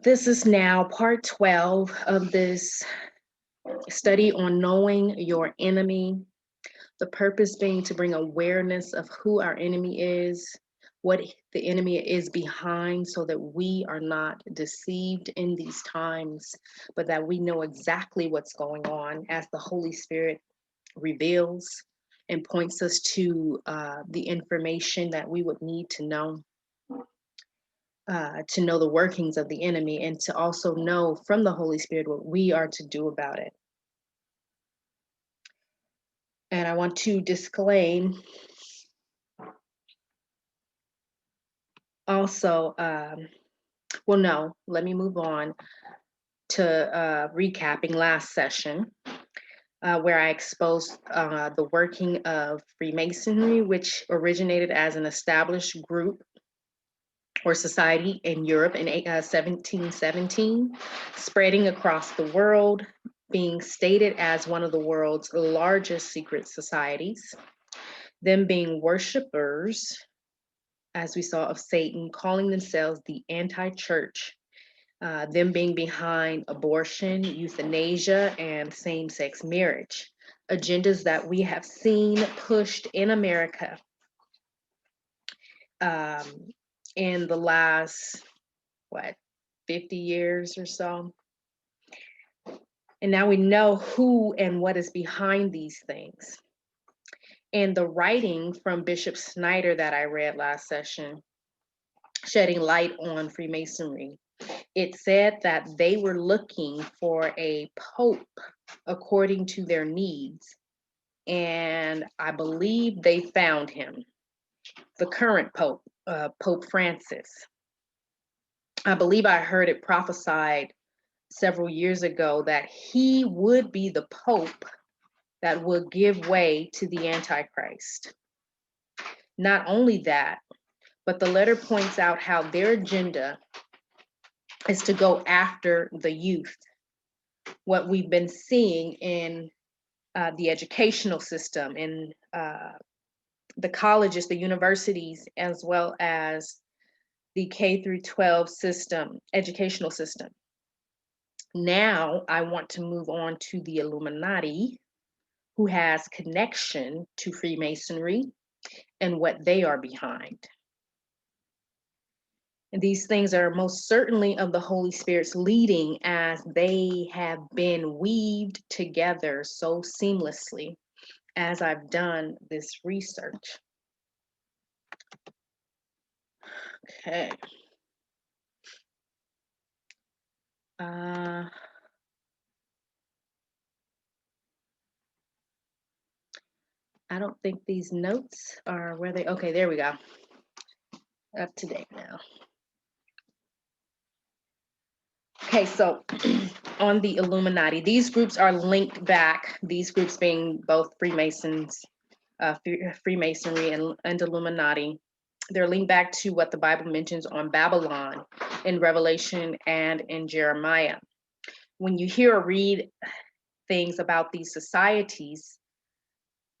This is now part 12 of this study on knowing your enemy. The purpose being to bring awareness of who our enemy is, what the enemy is behind, so that we are not deceived in these times, but that we know exactly what's going on as the Holy Spirit reveals and points us to the information that we would need to know the workings of the enemy, and to also know from the Holy Spirit what we are to do about it. And I want to disclaim also, let me move on to recapping last session, where I exposed the working of Freemasonry, which originated as an established group or society in Europe in 1717, spreading across the world, being stated as one of the world's largest secret societies, them being worshipers, as we saw, of Satan, calling themselves the anti-church, them being behind abortion, euthanasia, and same-sex marriage, agendas that we have seen pushed in America in the last, 50 years or so. And now we know who and what is behind these things. And the writing from Bishop Snyder that I read last session, shedding light on Freemasonry, it said that they were looking for a pope according to their needs. And I believe they found him, the current pope, Pope Francis. I believe I heard it prophesied several years ago that he would be the pope that would give way to the Antichrist. Not only that, but the letter points out how their agenda is to go after the youth. What we've been seeing in the educational system, in the colleges, the universities, as well as the K through 12 system, educational system. Now I want to move on to the Illuminati, who has connection to Freemasonry and what they are behind. And these things are most certainly of the Holy Spirit's leading, as they have been weaved together so seamlessly as I've done this research. Okay. I don't think these notes are where they, okay, there we go. Up to date now. Okay, so on the Illuminati, these groups are linked back, these groups being both Freemasons, Freemasonry and Illuminati. They're linked back to what the Bible mentions on Babylon in Revelation and in Jeremiah. When you hear or read things about these societies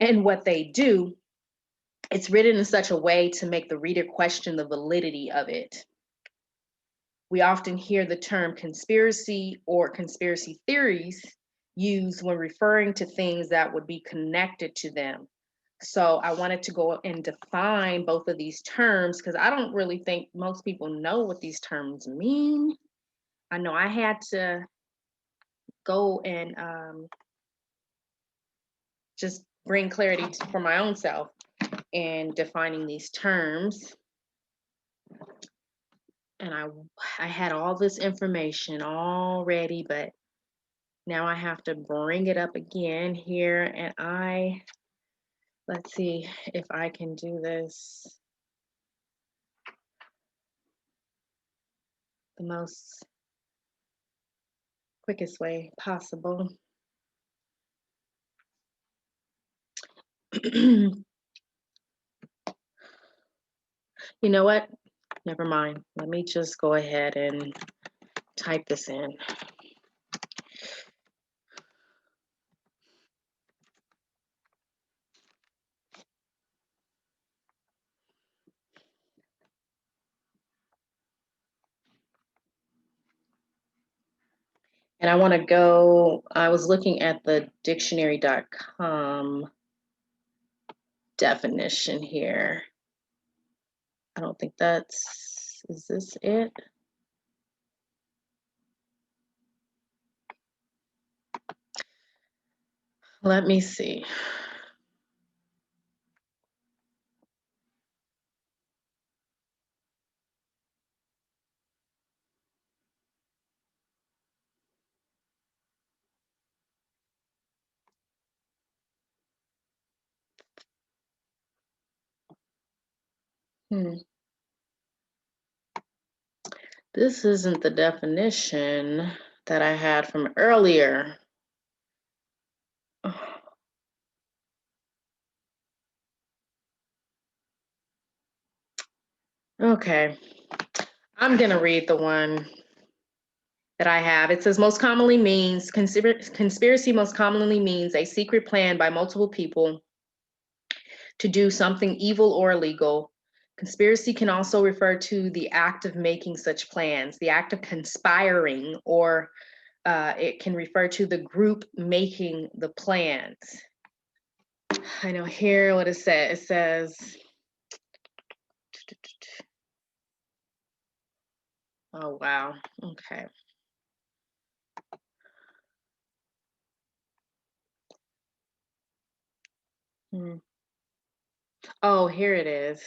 and what they do, it's written in such a way to make the reader question the validity of it. We often hear the term conspiracy or conspiracy theories used when referring to things that would be connected to them. So I wanted to go and define both of these terms, because I don't really think most people know what these terms mean. I know I had to go and just bring clarity for my own self in defining these terms. And I had all this information already, but now I have to bring it up again here. And let's see if I can do this the most quickest way possible. You know what? Never mind. Let me just go ahead and type this in. And I want to go, I was looking at the dictionary.com definition here. I don't think is this it? Let me see. This isn't the definition that I had from earlier. Okay, I'm gonna read the one that I have. It says most commonly means, conspiracy most commonly means a secret plan by multiple people to do something evil or illegal. Conspiracy can also refer to the act of making such plans, the act of conspiring, or it can refer to the group making the plans. I know here what it says. It says, oh, wow. Okay. Oh, here it is.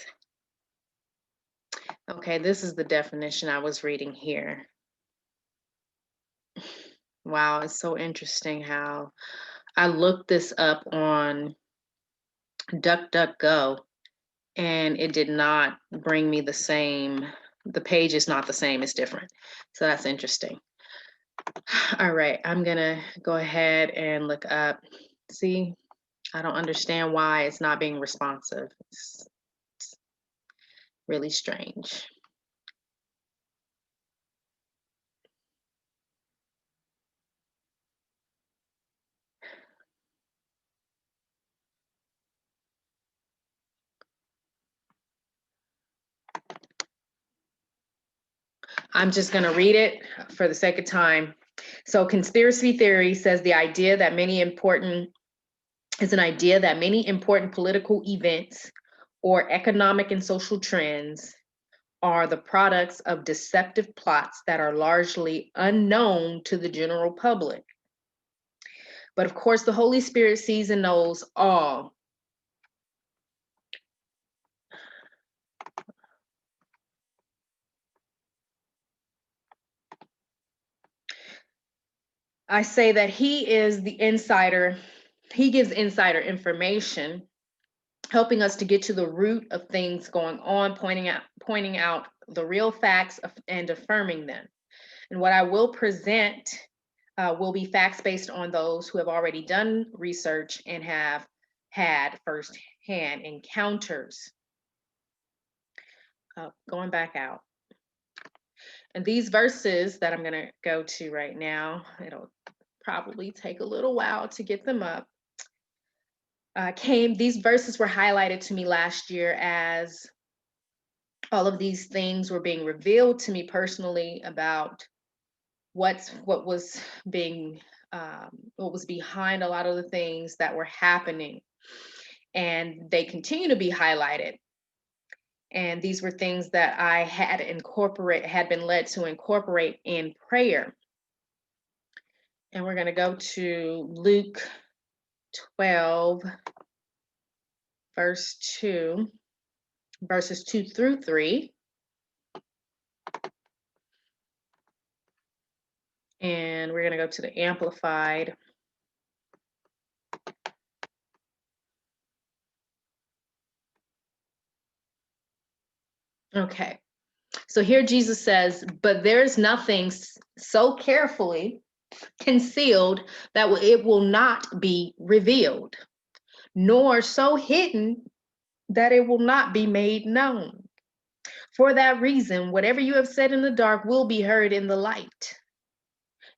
Okay, this is the definition I was reading here. Wow, it's so interesting how I looked this up on DuckDuckGo and it did not bring me the same. The page is not the same, it's different. So that's interesting. All right, I'm gonna go ahead and look up. See, I don't understand why it's not being responsive. It's really strange. I'm just going to read it for the sake of time. So conspiracy theory says the idea that many important political events or economic and social trends are the products of deceptive plots that are largely unknown to the general public. But of course, the Holy Spirit sees and knows all. I say that he is the insider. He gives insider information, helping us to get to the root of things going on, pointing out the real facts and affirming them. And what I will present will be facts based on those who have already done research and have had firsthand encounters. Going back out. And these verses that I'm going to go to right now, it'll probably take a little while to get them up. These verses were highlighted to me last year as all of these things were being revealed to me personally about what was behind a lot of the things that were happening, and they continue to be highlighted. And these were things that I had been led to incorporate in prayer. And we're going to go to Luke 12, verses 2 through 3. And we're going to go to the Amplified. Okay. So here Jesus says, but there's nothing so carefully concealed that it will not be revealed, nor so hidden that it will not be made known. For that reason, whatever you have said in the dark will be heard in the light.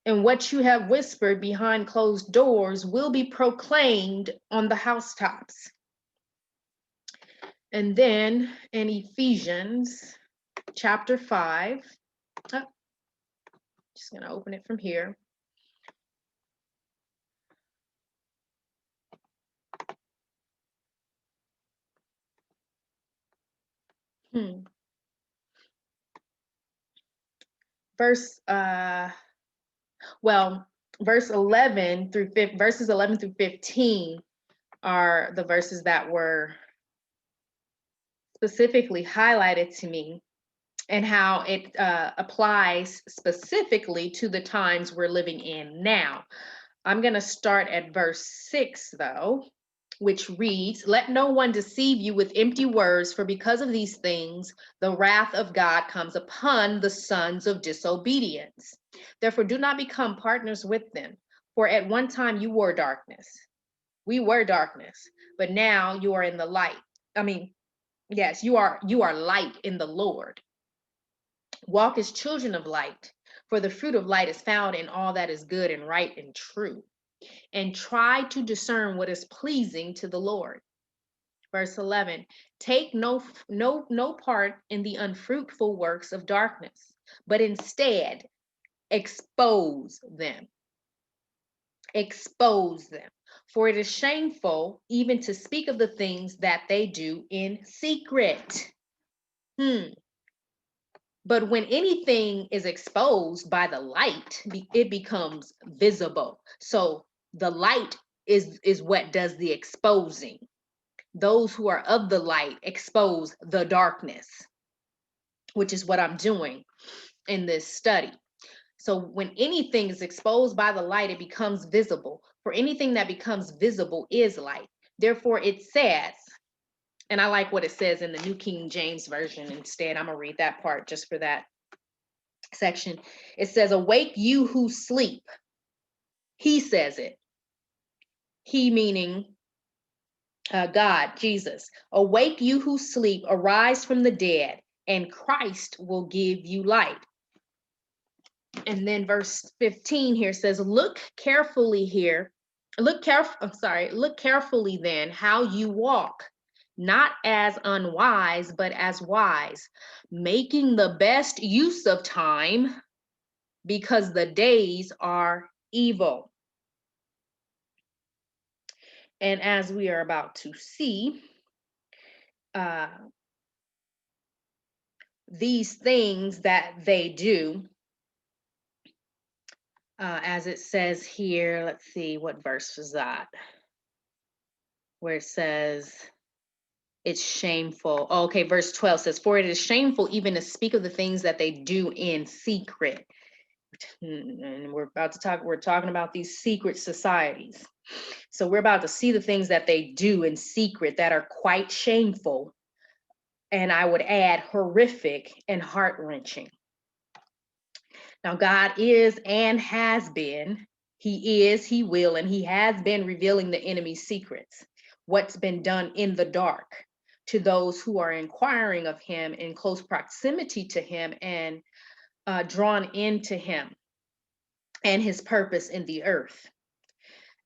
And what you have whispered behind closed doors will be proclaimed on the housetops. And then in Ephesians chapter 5, just going to open it from here. Hmm. Verse well, verse 11 through verses 11 through 15 are the verses that were specifically highlighted to me, and how it applies specifically to the times we're living in now. I'm going to start at verse 6, though, which reads, "Let no one deceive you with empty words, for because of these things, the wrath of God comes upon the sons of disobedience. Therefore, do not become partners with them. For at one time you were darkness. We were darkness, but now you are in the light." I mean, yes, you are light in the Lord. "Walk as children of light, for the fruit of light is found in all that is good and right and true. And try to discern what is pleasing to the Lord." Verse 11, "Take no part in the unfruitful works of darkness, but instead expose them. Expose them. For it is shameful even to speak of the things that they do in secret." But when anything is exposed by the light, it becomes visible. So the light is what does the exposing. Those who are of the light expose the darkness, which is what I'm doing in this study. So when anything is exposed by the light, it becomes visible. For anything that becomes visible is light. Therefore, it says, and I like what it says in the New King James Version instead. I'm going to read that part just for that section. It says, "Awake you who sleep." He says it. He meaning God, Jesus. "Awake you who sleep, arise from the dead, and Christ will give you light." And then verse 15 here says, "Look carefully here. Look carefully then how you walk, not as unwise, but as wise, making the best use of time, because the days are evil." And as we are about to see, uh, these things that they do, as it says here, let's see, what verse was that? Where it says, it's shameful. Oh, okay, verse 12 says, "For it is shameful even to speak of the things that they do in secret." And we're talking about these secret societies. So we're about to see the things that they do in secret that are quite shameful. And I would add horrific and heart-wrenching. Now, God is and has been, He is, He will, and He has been revealing the enemy's secrets, what's been done in the dark, to those who are inquiring of Him, in close proximity to Him, and drawn into Him and His purpose in the earth.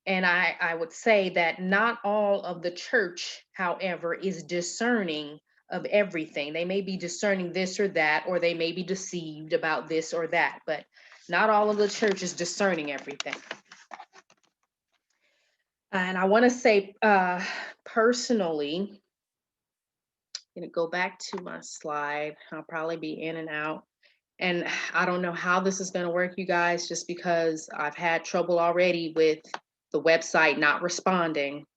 And I would say that not all of the church, however, is discerning of everything. They may be discerning this or that, or they may be deceived about this or that, but not all of the church is discerning everything. And I want to say personally, I'm going to go back to my slide. I'll probably be in and out. And I don't know how this is going to work, you guys, just because I've had trouble already with the website not responding.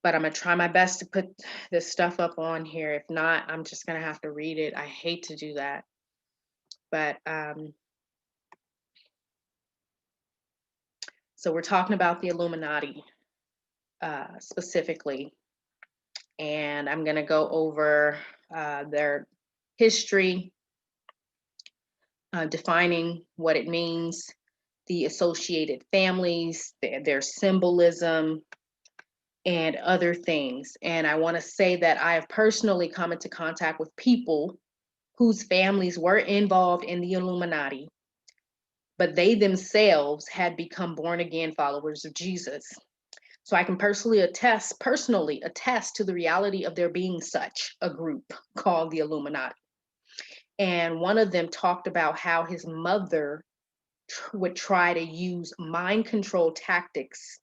But I'm going to try my best to put this stuff up on here. If not, I'm just going to have to read it. I hate to do that. But so we're talking about the Illuminati specifically. And I'm going to go over their history, defining what it means, the associated families, their symbolism, and other things. And I want to say that I have personally come into contact with people whose families were involved in the Illuminati, but they themselves had become born again followers of Jesus. So I can personally attest to the reality of there being such a group called the Illuminati. And one of them talked about how his mother would try to use mind control tactics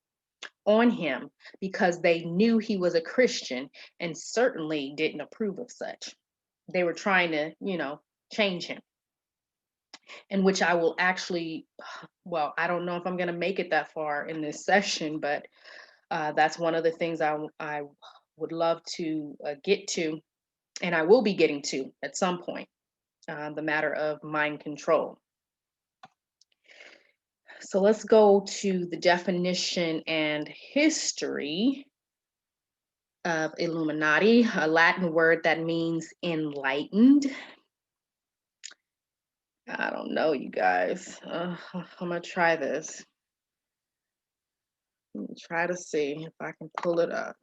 on him because they knew he was a Christian and certainly didn't approve of such. they were trying to, change him. In which I will actually, well, I don't know if I'm going to make it that far in this session, but that's one of the things I would love to get to, and I will be getting to at some point, the matter of mind control. So let's go to the definition and history of Illuminati, a Latin word that means enlightened. I don't know, you guys. I'm gonna try this. Let me try to see if I can pull it up.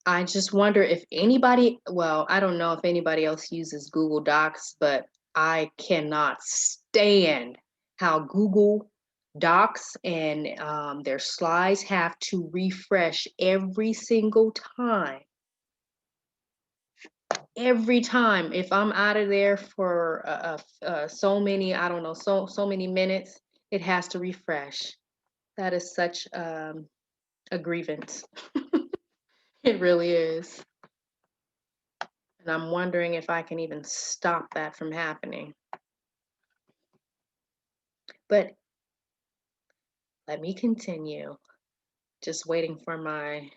I just wonder if anybody, well, I don't know if anybody else uses Google Docs, but I cannot stand how Google Docs and their slides have to refresh every single time. Every time, if I'm out of there for so many, I don't know, so many minutes, it has to refresh. That is such a grievance. It really is. And I'm wondering if I can even stop that from happening. But let me continue. Just waiting for my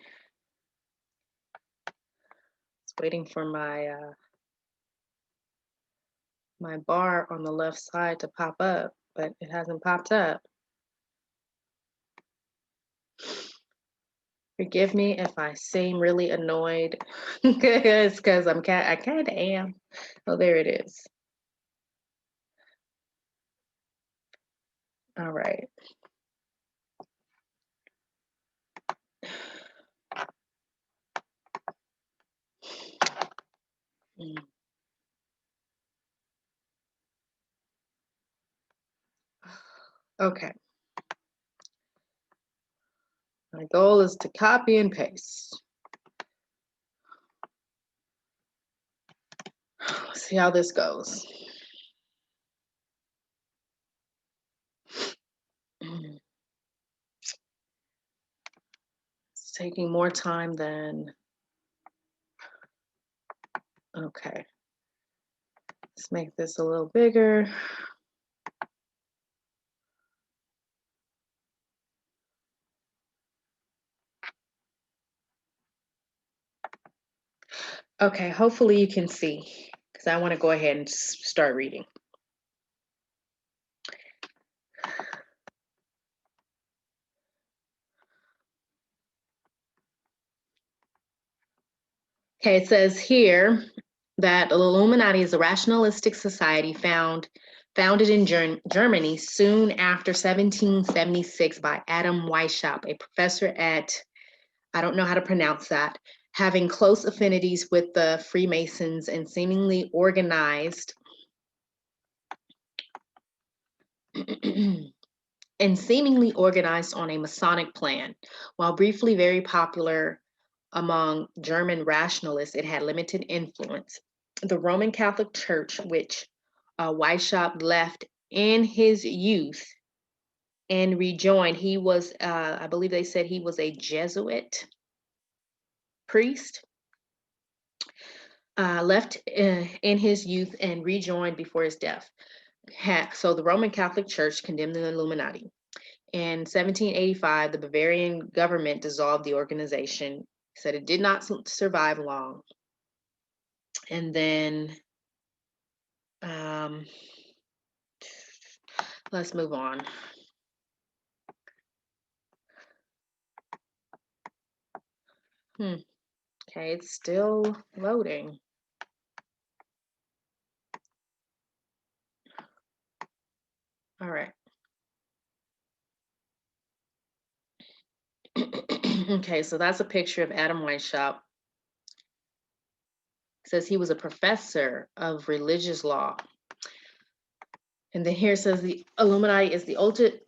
my bar on the left side to pop up, but it hasn't popped up. Forgive me if I seem really annoyed. It's because I kind of am. Oh, there it is. All right. Okay. My goal is to copy and paste. Let's see how this goes. It's taking more time than, okay. Let's make this a little bigger. Okay, hopefully you can see, because I want to go ahead and start reading. Okay, it says here that the Illuminati is a rationalistic society founded in Germany soon after 1776 by Adam Weishaupt, a professor at, I don't know how to pronounce that, having close affinities with the Freemasons and seemingly organized on a Masonic plan. While briefly very popular among German rationalists, it had limited influence. The Roman Catholic Church, which Weishaupt left in his youth and rejoined, he was, I believe they said he was a Jesuit priest, left in his youth and rejoined before his death. So the Roman Catholic Church condemned the Illuminati. In 1785, the Bavarian government dissolved the organization, said it did not survive long. And then let's move on. Okay, it's still loading. All right. Okay, so that's a picture of Adam Weishaupt. It says he was a professor of religious law. And then here it says the Illuminati is the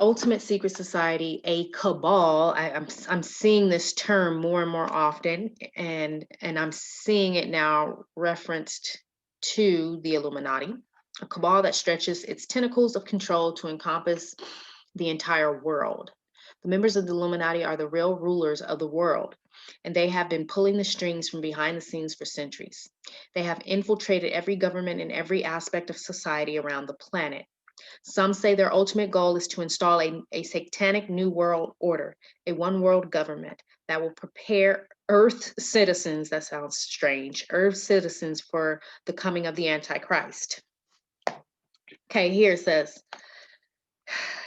ultimate secret society, a cabal. I'm seeing this term more and more often, and I'm seeing it now referenced to the Illuminati, a cabal that stretches its tentacles of control to encompass the entire world. The members of the Illuminati are the real rulers of the world, and they have been pulling the strings from behind the scenes for centuries. They have infiltrated every government and every aspect of society around the planet. Some say their ultimate goal is to install a satanic new world order, a one world government that will prepare Earth citizens, that sounds strange, Earth citizens for the coming of the Antichrist. Okay, here it says,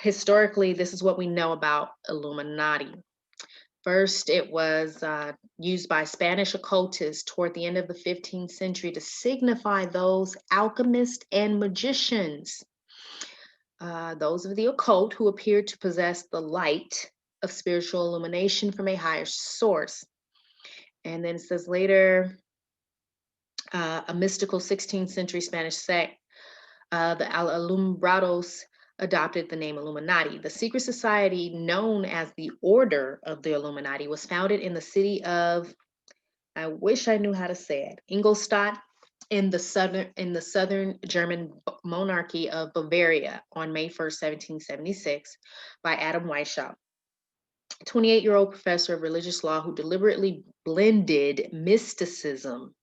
historically, this is what we know about Illuminati. First, it was used by Spanish occultists toward the end of the 15th century to signify those alchemists and magicians, those of the occult who appeared to possess the light of spiritual illumination from a higher source. And then it says later, a mystical 16th century Spanish sect, the Alumbrados, adopted the name Illuminati. The secret society known as the Order of the Illuminati was founded in the city of, I wish I knew how to say it, Ingolstadt, in the southern German monarchy of Bavaria on May 1st, 1776, by Adam Weishaupt, a 28-year-old professor of religious law who deliberately blended mysticism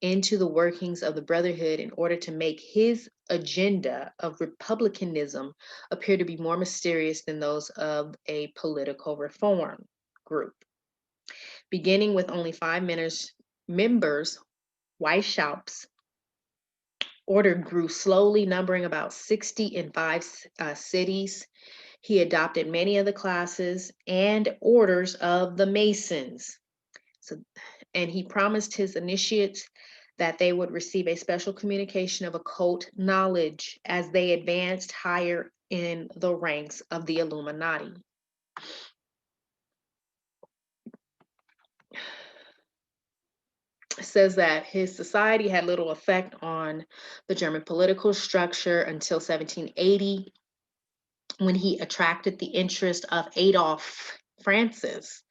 into the workings of the Brotherhood in order to make his agenda of republicanism appear to be more mysterious than those of a political reform group. Beginning with only 5 members, Weishaupt's order grew slowly, numbering about 60 in 5 cities. He adopted many of the classes and orders of the Masons. And he promised his initiates that they would receive a special communication of occult knowledge as they advanced higher in the ranks of the Illuminati. Says that his society had little effect on the German political structure until 1780, when he attracted the interest of Adolf Francis,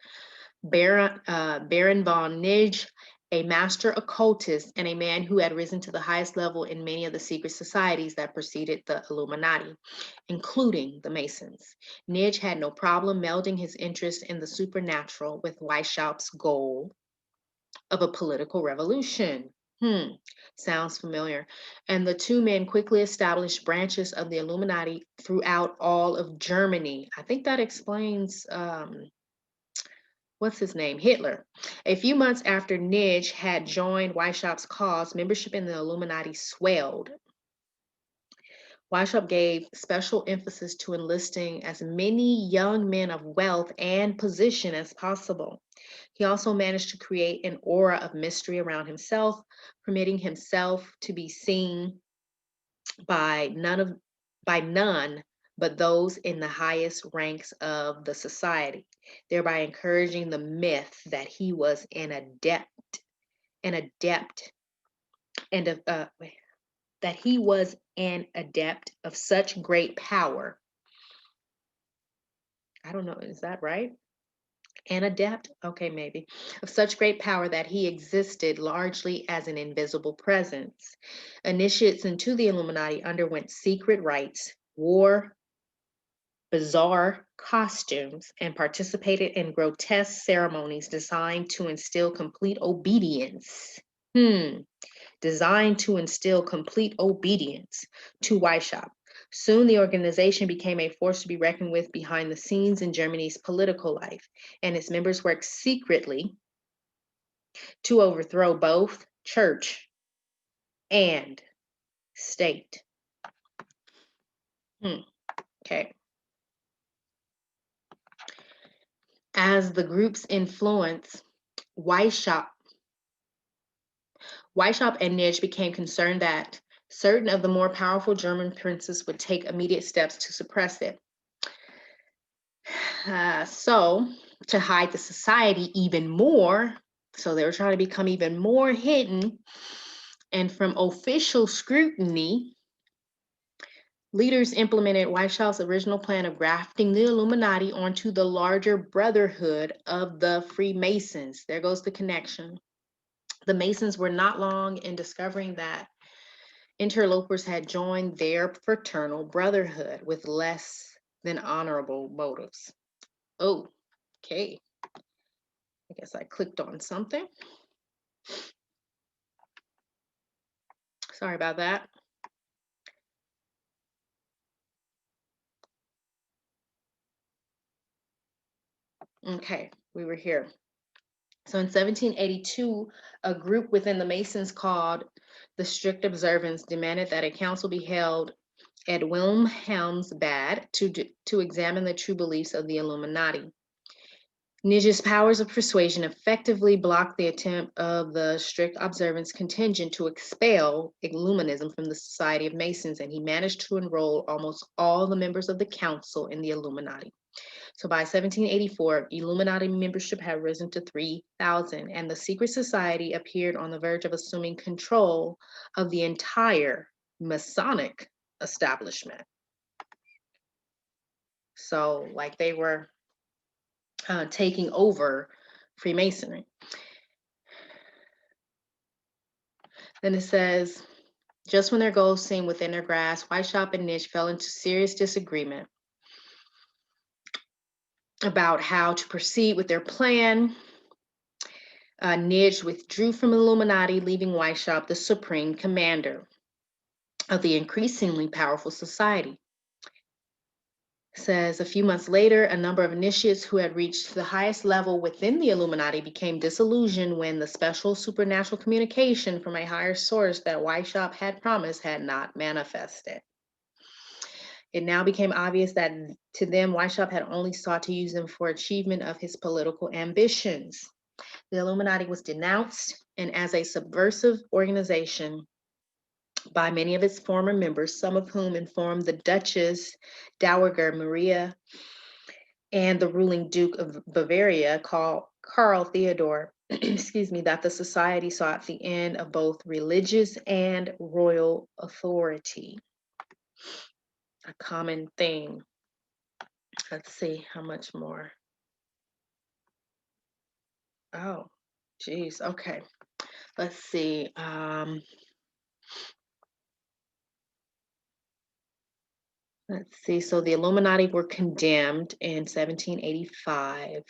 Baron von Nij, a master occultist and a man who had risen to the highest level in many of the secret societies that preceded the Illuminati, including the Masons. Nij had no problem melding his interest in the supernatural with Weishaupt's goal of a political revolution. Sounds familiar. And the two men quickly established branches of the Illuminati throughout all of Germany. I think that explains, what's his name? Hitler. A few months after Nij had joined Weishaupt's cause, membership in the Illuminati swelled. Weishaupt gave special emphasis to enlisting as many young men of wealth and position as possible. He also managed to create an aura of mystery around himself, permitting himself to be seen by none but those in the highest ranks of the society, thereby encouraging the myth that he was an adept and that he was an adept of such great power. I don't know, is that right? An adept? Okay, maybe. Of such great power that he existed largely as an invisible presence. Initiates into the Illuminati underwent secret rites, wore bizarre costumes, and participated in grotesque ceremonies designed to instill complete obedience. Designed to instill complete obedience to Weishaupt. Soon the organization became a force to be reckoned with behind the scenes in Germany's political life, and its members worked secretly to overthrow both church and state. Okay. As the group's influence, Weishaupt and Nij became concerned that certain of the more powerful German princes would take immediate steps to suppress it. So, to hide the society even more, so they were trying to become even more hidden, and from official scrutiny, Leaders implemented Weishaupt's original plan of grafting the Illuminati onto the larger brotherhood of the Freemasons. There goes the connection. The Masons were not long in discovering that interlopers had joined their fraternal brotherhood with less than honorable motives. Oh, okay. I guess I clicked on something. Sorry about that. Okay, we were here. So in 1782, a group within the Masons called the Strict Observance demanded that a council be held at Wilhelmsbad to examine the true beliefs of the Illuminati. Nietzsche's powers of persuasion effectively blocked the attempt of the Strict Observance contingent to expel Illuminism from the Society of Masons, and he managed to enroll almost all the members of the council in the Illuminati. So by 1784, Illuminati membership had risen to 3,000, and the secret society appeared on the verge of assuming control of the entire Masonic establishment. So, like, they were taking over Freemasonry. Then it says, just when their goals seemed within their grasp, Weishaupt and Nietzsche fell into serious disagreement about how to proceed with their plan. Nietzsche withdrew from Illuminati, leaving Weishaupt the supreme commander of the increasingly powerful society. Says a few months later, a number of initiates who had reached the highest level within the Illuminati became disillusioned when the special supernatural communication from a higher source that Weishaupt had promised had not manifested. It now became obvious that to them, Weishaupt had only sought to use them for achievement of his political ambitions. The Illuminati was denounced, and as a subversive organization by many of its former members, some of whom informed the Duchess Dowager Maria and the ruling Duke of Bavaria, Karl Theodor, excuse me, that the society sought the end of both religious and royal authority. A common theme. Let's see how much more. Oh, geez. Okay. Let's see. Let's see. So the Illuminati were condemned in 1785.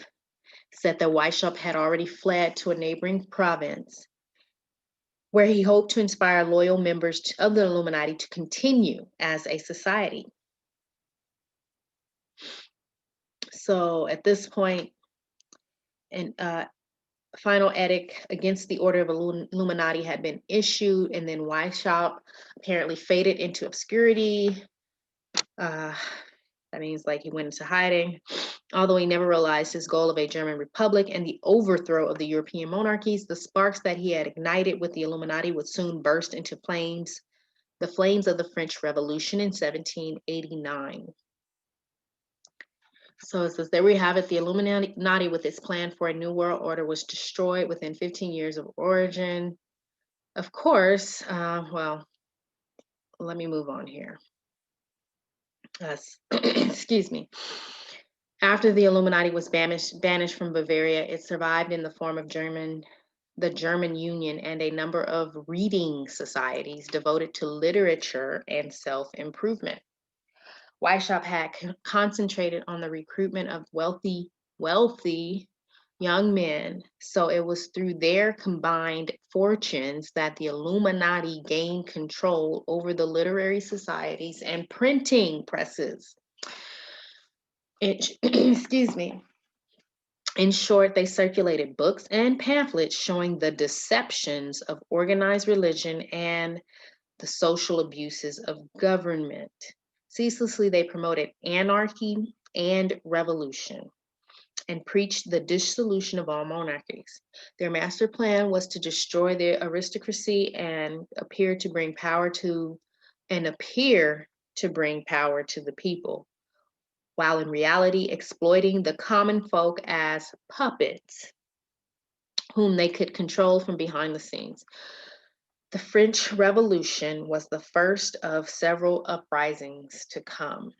Said that Weishaupt had already fled to a neighboring province where he hoped to inspire loyal members of the Illuminati to continue as a society. So at this point, an final edict against the order of Illuminati had been issued, and then Weishaupt apparently faded into obscurity. That means like he went into hiding, although he never realized his goal of a German republic and the overthrow of the European monarchies. The sparks that he had ignited with the Illuminati would soon burst into flames, the flames of the French Revolution in 1789. So it says, there we have it. The Illuminati, with its plan for a new world order, was destroyed within 15 years of origin. Of course, well, let me move on here. Excuse me. After the Illuminati was banished from Bavaria, it survived in the form of the German Union and a number of reading societies devoted to literature and self-improvement. Weishaupt had concentrated on the recruitment of wealthy young men, so it was through their combined fortunes that the Illuminati gained control over the literary societies and printing presses. Excuse me. In short, they circulated books and pamphlets showing the deceptions of organized religion and the social abuses of government. Ceaselessly, they promoted anarchy and revolution and preached the dissolution of all monarchies. Their master plan was to destroy the aristocracy and appear to bring power to the people, while in reality exploiting the common folk as puppets whom they could control from behind the scenes. The French Revolution was the first of several uprisings to come.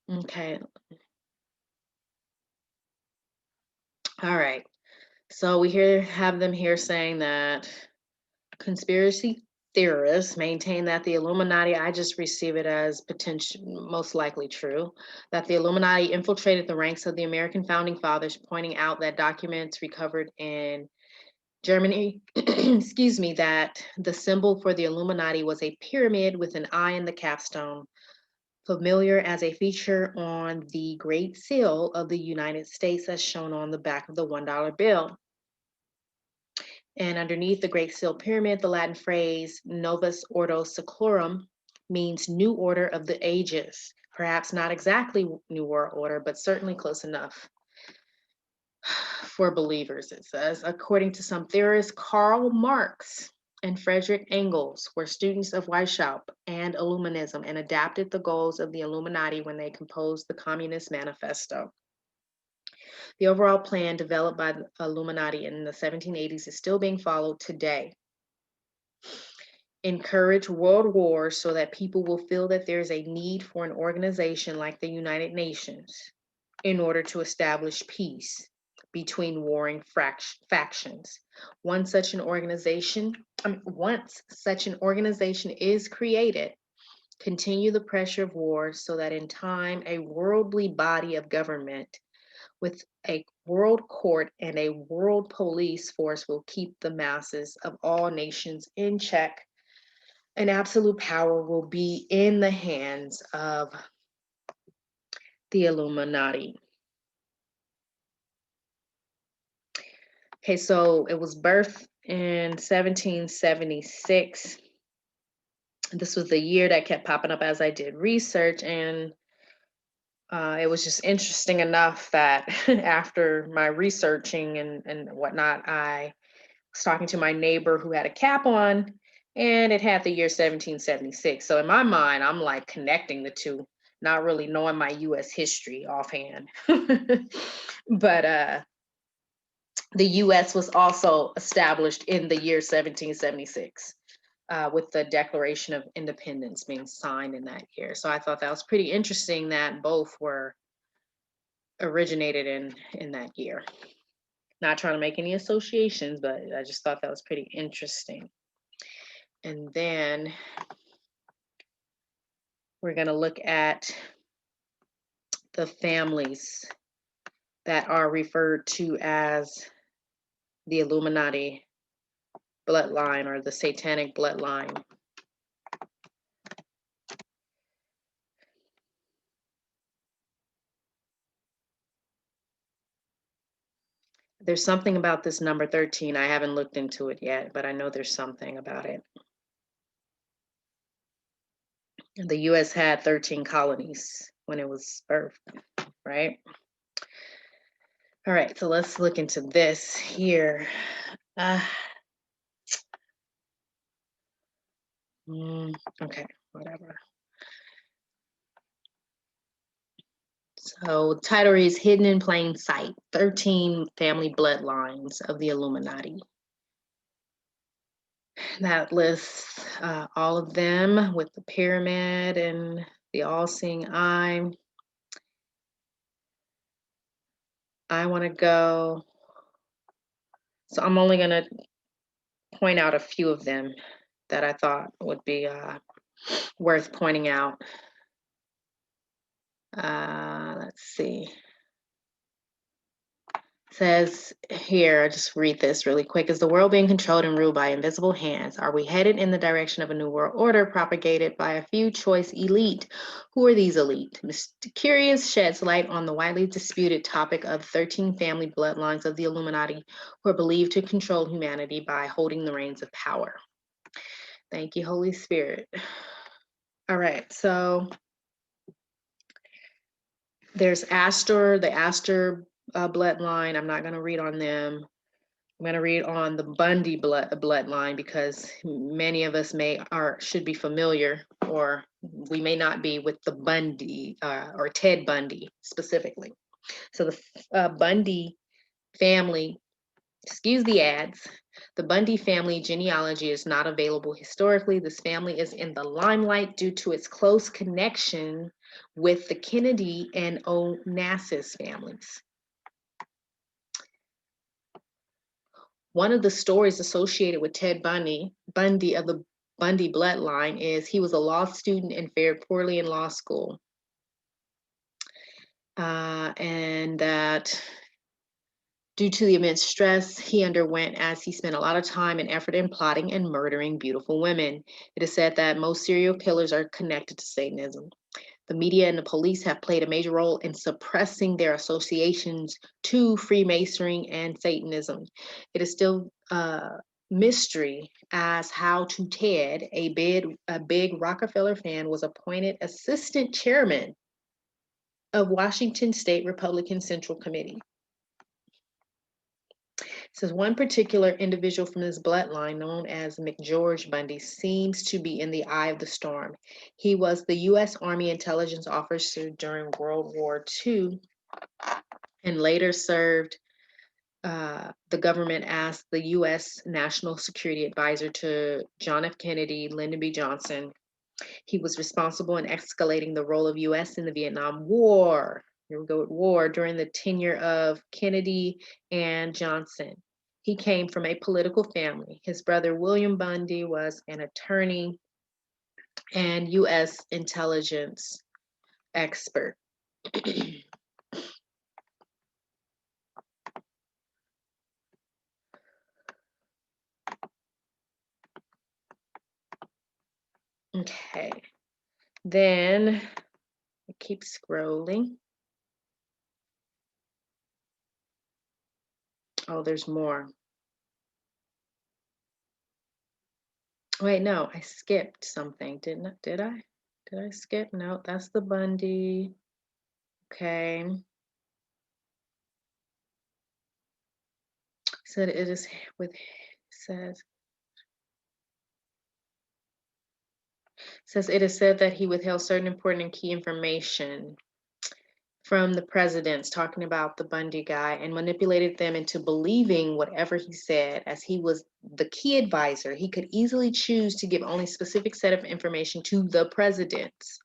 Okay. All right. So we have them here saying that conspiracy theorists maintain that the Illuminati, I just receive it as potential, most likely true, that the Illuminati infiltrated the ranks of the American founding fathers, pointing out that documents recovered in Germany, excuse me, that the symbol for the Illuminati was a pyramid with an eye in the capstone, familiar as a feature on the Great Seal of the United States as shown on the back of the $1 bill. And underneath the Great Seal Pyramid, the Latin phrase Novus Ordo Seclorum means new order of the ages. Perhaps not exactly New World Order, but certainly close enough for believers, it says. According to some theorists, Karl Marx and Frederick Engels were students of Weishaupt and Illuminism and adapted the goals of the Illuminati when they composed the Communist Manifesto. The overall plan developed by the Illuminati in the 1780s is still being followed today. Encourage world wars so that people will feel that there's a need for an organization like the United Nations in order to establish peace between warring factions. Once such an organization is created, continue the pressure of war so that in time a worldly body of government with a world court and a world police force will keep the masses of all nations in check, and absolute power will be in the hands of the Illuminati. Okay, so it was birthed in 1776. This was the year that kept popping up as I did research, and it was just interesting enough that after my researching and whatnot, I was talking to my neighbor who had a cap on, and it had the year 1776. So in my mind, I'm like connecting the two, not really knowing my US history offhand. But the US was also established in the year 1776. With the Declaration of Independence being signed in that year. So I thought that was pretty interesting that both were originated in that year. Not trying to make any associations, but I just thought that was pretty interesting. And then we're going to look at the families that are referred to as the Illuminati bloodline or the satanic bloodline. There's something about this number 13. I haven't looked into it yet, but I know there's something about it. The US had 13 colonies when it was birthed, right? All right, so let's look into this here. Okay, whatever. So the title is Hidden in Plain Sight, 13 Family Bloodlines of the Illuminati. That lists all of them with the pyramid and the all-seeing eye. I want to go, so I'm only going to point out a few of them that I thought would be worth pointing out. Let's see. Says here, I'll just read this really quick. Is the world being controlled and ruled by invisible hands? Are we headed in the direction of a new world order propagated by a few choice elite? Who are these elite? Mr. Curious sheds light on the widely disputed topic of 13 family bloodlines of the Illuminati who are believed to control humanity by holding the reins of power. Thank you, Holy Spirit. All right, so there's Astor, the Astor bloodline. I'm not going to read on them. I'm going to read on the Bundy bloodline because many of us should be familiar or We may not be with the Bundy or Ted Bundy specifically. So the Bundy family, excuse the ads, the Bundy family genealogy is not available historically. This family is in the limelight due to its close connection with the Kennedy and Onassis families. One of the stories associated with Ted Bundy of the Bundy bloodline is he was a law student and fared poorly in law school. And that due to the immense stress he underwent as he spent a lot of time and effort in plotting and murdering beautiful women. It is said that most serial killers are connected to Satanism. The media and the police have played a major role in suppressing their associations to Freemasonry and Satanism. It is still a mystery as how to Ted, a big Rockefeller fan, was appointed assistant chairman of Washington State Republican Central Committee. It says one particular individual from this bloodline, known as McGeorge Bundy, seems to be in the eye of the storm. He was the U.S. Army intelligence officer during World War II and later served the government as the U.S. National Security Advisor to John F. Kennedy, Lyndon B. Johnson. He was responsible in escalating the role of U.S. in the Vietnam War. Here we go with war during the tenure of Kennedy and Johnson. He came from a political family. His brother William Bundy was an attorney and U.S. intelligence expert. Okay, then I keep scrolling. Oh, there's more. Wait, no, I skipped something, didn't I? Did I? Did I skip? No, that's the Bundy. Okay. Said it is with says it is said that he withheld certain important and key information from the presidents, talking about the Bundy guy, and manipulated them into believing whatever he said. As he was the key advisor, he could easily choose to give only a specific set of information to the presidents.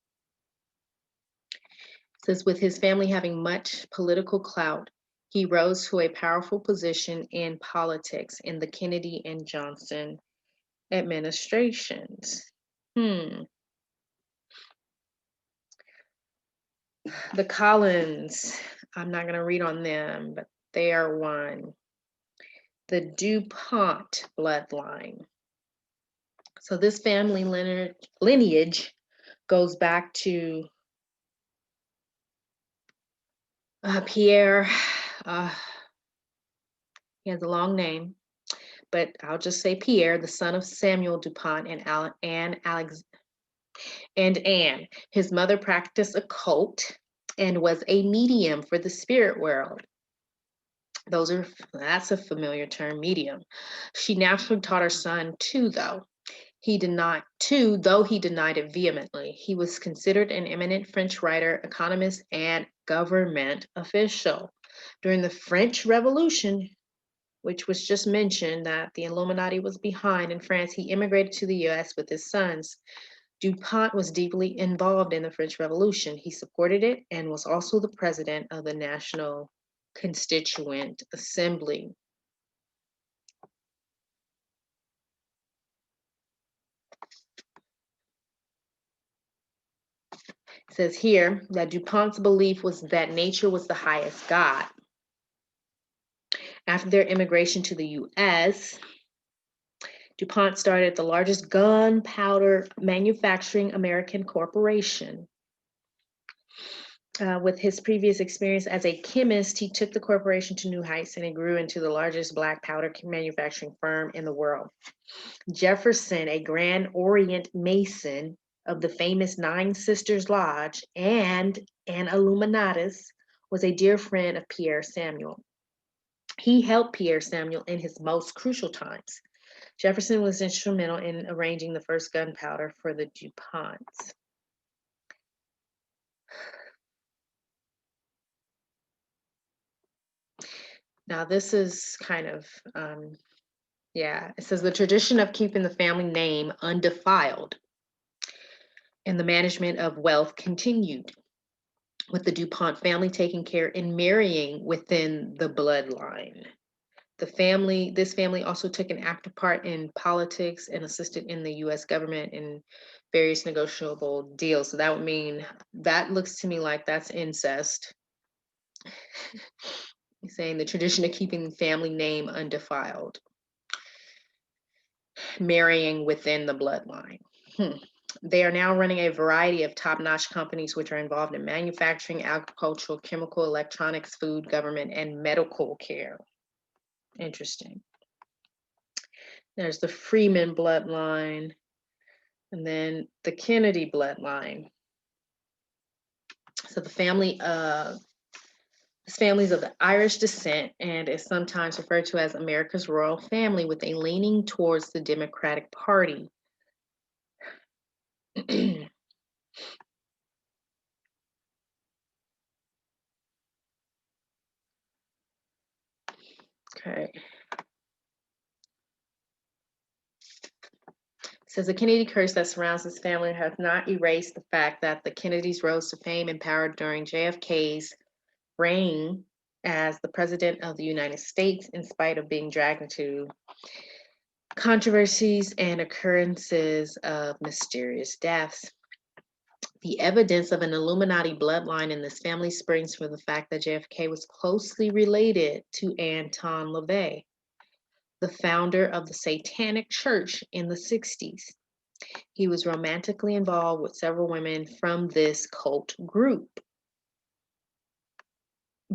It says with his family having much political clout, he rose to a powerful position in politics in the Kennedy and Johnson administrations. The Collins, I'm not going to read on them, but they are one. The DuPont bloodline. So this family lineage goes back to Pierre. He has a long name, but I'll just say Pierre, the son of Samuel DuPont and Anne. His mother practiced occult and was a medium for the spirit world. That's a familiar term, medium. She naturally taught her son too, though. He did not, too, though he denied it vehemently. He was considered an eminent French writer, economist, and government official. During the French Revolution, which was just mentioned that the Illuminati was behind in France, he immigrated to the US with his sons. DuPont was deeply involved in the French Revolution. He supported it and was also the president of the National Constituent Assembly. It says here that DuPont's belief was that nature was the highest God. After their immigration to the US, DuPont started the largest gunpowder manufacturing American corporation. With his previous experience as a chemist, he took the corporation to new heights and it grew into the largest black powder manufacturing firm in the world. Jefferson, a Grand Orient Mason of the famous Nine Sisters Lodge and an Illuminatus, was a dear friend of Pierre Samuel. He helped Pierre Samuel in his most crucial times. Jefferson was instrumental in arranging the first gunpowder for the DuPonts. Now, this is kind of, yeah, it says the tradition of keeping the family name undefiled and the management of wealth continued, with the DuPont family taking care in marrying within the bloodline. This family also took an active part in politics and assisted in the US government in various negotiable deals. So that would mean, that looks to me like that's incest. He's saying the tradition of keeping the family name undefiled, marrying within the bloodline. They are now running a variety of top-notch companies which are involved in manufacturing, agricultural, chemical, electronics, food, government, and medical care. Interesting. There's the Freeman bloodline, and then the Kennedy bloodline. So this family is of the Irish descent and is sometimes referred to as America's royal family, with a leaning towards the Democratic Party. Okay. Says the Kennedy curse that surrounds this family has not erased the fact that the Kennedys rose to fame and power during JFK's reign as the President of the United States, in spite of being dragged into controversies and occurrences of mysterious deaths. The evidence of an Illuminati bloodline in this family springs from the fact that JFK was closely related to Anton LaVey, the founder of the Satanic Church in the 60s. He was romantically involved with several women from this cult group,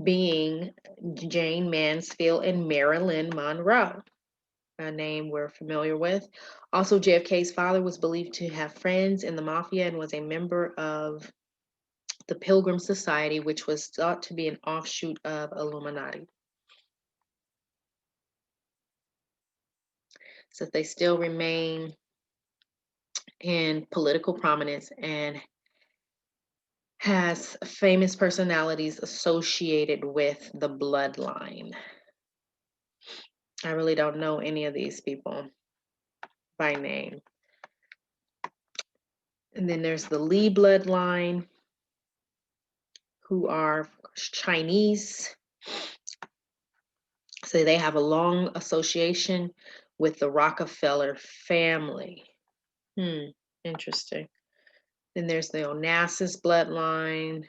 being Jane Mansfield and Marilyn Monroe, a name we're familiar with. Also, JFK's father was believed to have friends in the mafia and was a member of the Pilgrim Society, which was thought to be an offshoot of Illuminati. So they still remain in political prominence and has famous personalities associated with the bloodline. I really don't know any of these people by name. And then there's the Lee bloodline, who are Chinese. So they have a long association with the Rockefeller family. Interesting. Then there's the Onassis bloodline,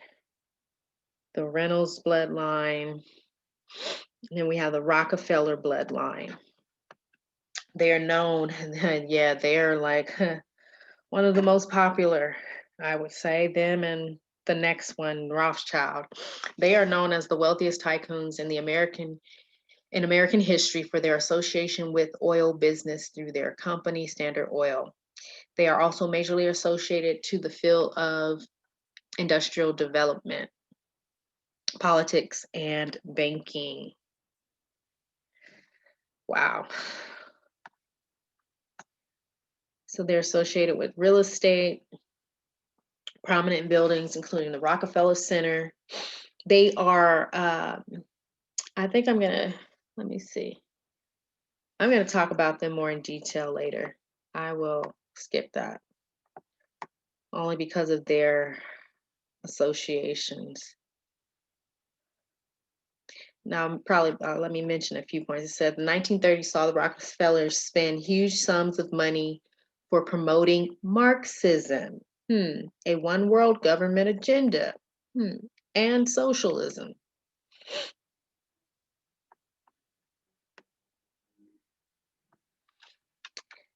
the Reynolds bloodline, and then we have the Rockefeller bloodline. They are known, yeah, they're like one of the most popular, I would say, them and the next one, Rothschild. They are known as the wealthiest tycoons in American history for their association with oil business through their company, Standard Oil. They are also majorly associated to the field of industrial development, politics, and banking. Wow. So they're associated with real estate, prominent buildings, including the Rockefeller Center. They are, I think let me see. I'm going to talk about them more in detail later. I will skip that, only because of their associations. Now, probably let me mention a few points. It said the 1930s saw the Rockefellers spend huge sums of money for promoting Marxism, a one world government agenda, and socialism.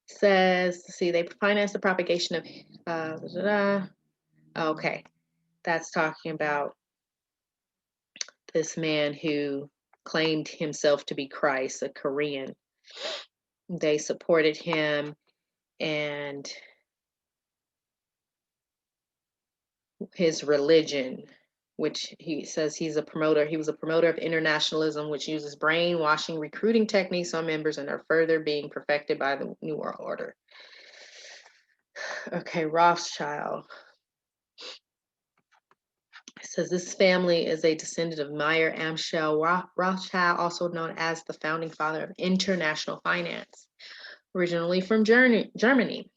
Says, see, they financed the propagation of, okay, that's talking about this man who claimed himself to be Christ, a Korean. They supported him and his religion, which he says he was a promoter of internationalism, which uses brainwashing recruiting techniques on members and are further being perfected by the New World Order. Okay, Rothschild. It says this family is a descendant of Meyer Amschel Rothschild, also known as the founding father of international finance. Originally from Germany,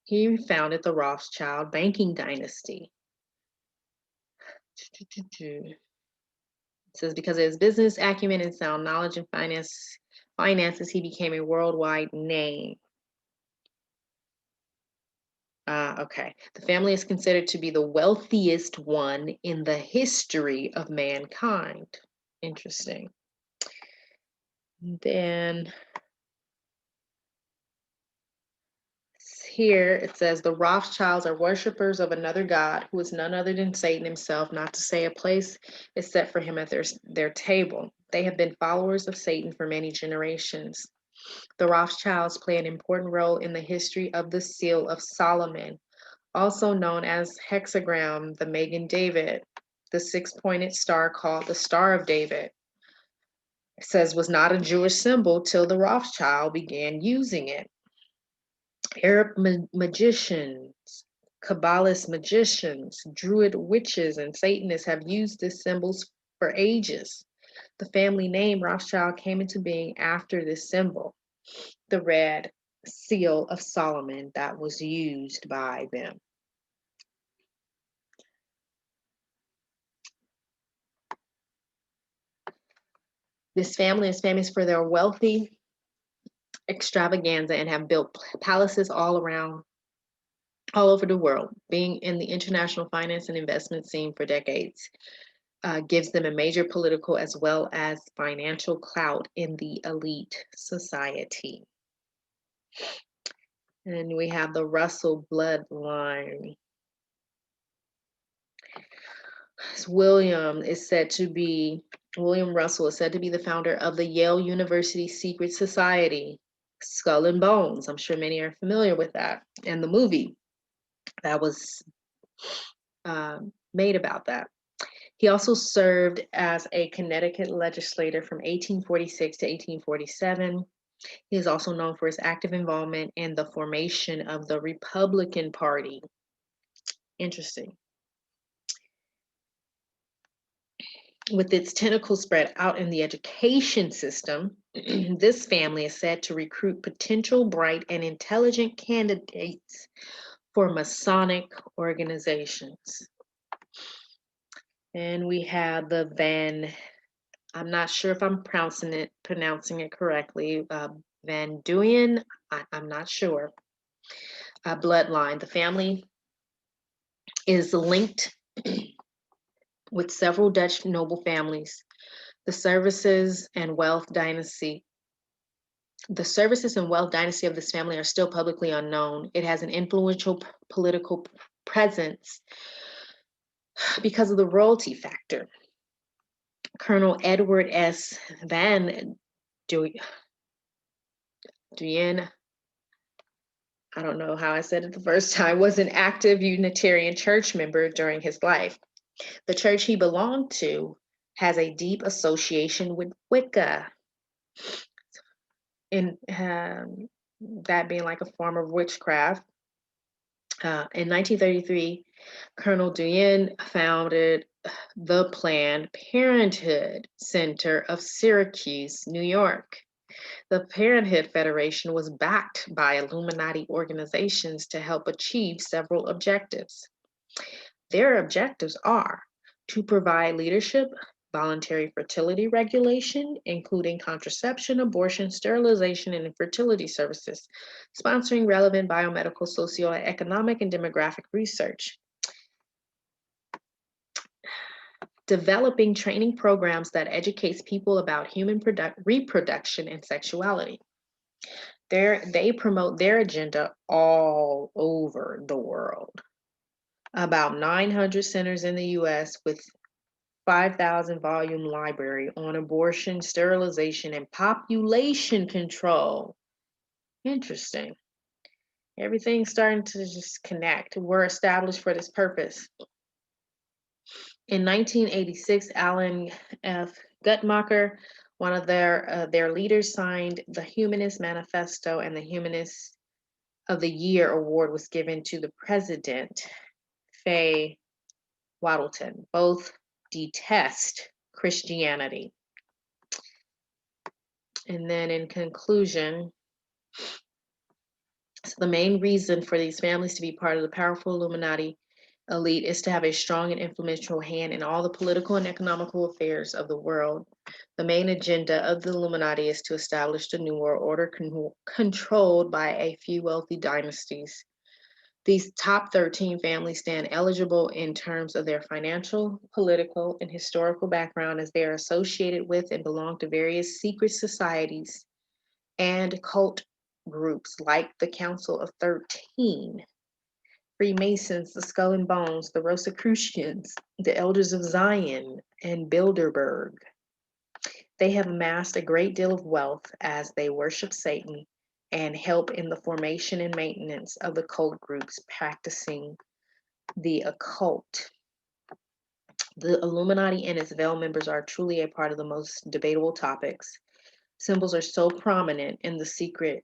he founded the Rothschild banking dynasty. It says because of his business acumen and sound knowledge in finances, he became a worldwide name. Okay. The family is considered to be the wealthiest one in the history of mankind. Interesting. Then here it says the Rothschilds are worshippers of another god who is none other than Satan himself, not to say a place is set for him at their table. They have been followers of Satan for many generations. The Rothschilds play an important role in the history of the Seal of Solomon, also known as hexagram, the Magen David, the six-pointed star called the Star of David. It says was not a Jewish symbol till the Rothschild began using it. Arab magicians, Kabbalist magicians, Druid witches, and Satanists have used these symbols for ages. The family name Rothschild came into being after this symbol, the red seal of Solomon that was used by them. This family is famous for their wealthy extravaganza and have built palaces all over the world. Being in the international finance and investment scene for decades gives them a major political as well as financial clout in the elite society. And we have the Russell bloodline. William Russell is said to be the founder of the Yale University Secret Society, Skull and Bones. I'm sure many are familiar with that, and the movie that was made about that. He also served as a Connecticut legislator from 1846 to 1847. He is also known for his active involvement in the formation of the Republican Party. Interesting. With its tentacles spread out in the education system, this family is said to recruit potential bright and intelligent candidates for Masonic organizations. And we have the I'm not sure if I'm pronouncing it correctly, Van Duyen, I'm not sure, bloodline. The family is linked with several Dutch noble families. The services and wealth dynasty of this family are still publicly unknown. It has an influential political presence because of the royalty factor. Colonel Edward S. Van Duyen, I don't know how I said it the first time, was an active Unitarian church member during his life. The church he belonged to has a deep association with Wicca, in that being like a form of witchcraft. In 1933, Colonel Duyen founded the Planned Parenthood Center of Syracuse, New York. The Parenthood Federation was backed by Illuminati organizations to help achieve several objectives. Their objectives are to provide leadership, voluntary fertility regulation, including contraception, abortion, sterilization, and infertility services, sponsoring relevant biomedical, socioeconomic, and demographic research, developing training programs that educates people about human reproduction and sexuality. They promote their agenda all over the world. About 900 centers in the U.S. with 5,000 volume library on abortion, sterilization, and population control. Interesting. Everything's starting to just connect. We're established for this purpose. In 1986, Alan F. Guttmacher, one of their leaders, signed the Humanist Manifesto, and the Humanist of the Year award was given to the president, Faye Waddleton. Both detest Christianity. And then in conclusion, so the main reason for these families to be part of the powerful Illuminati elite is to have a strong and influential hand in all the political and economical affairs of the world. The main agenda of the Illuminati is to establish the New World Order controlled by a few wealthy dynasties. These top 13 families stand eligible in terms of their financial, political, and historical background as they are associated with and belong to various secret societies and cult groups like the Council of 13, Freemasons, the Skull and Bones, the Rosicrucians, the Elders of Zion, and Bilderberg. They have amassed a great deal of wealth as they worship Satan and help in the formation and maintenance of the cult groups practicing the occult. The Illuminati and its veil members are truly a part of the most debatable topics. Symbols are so prominent in this secret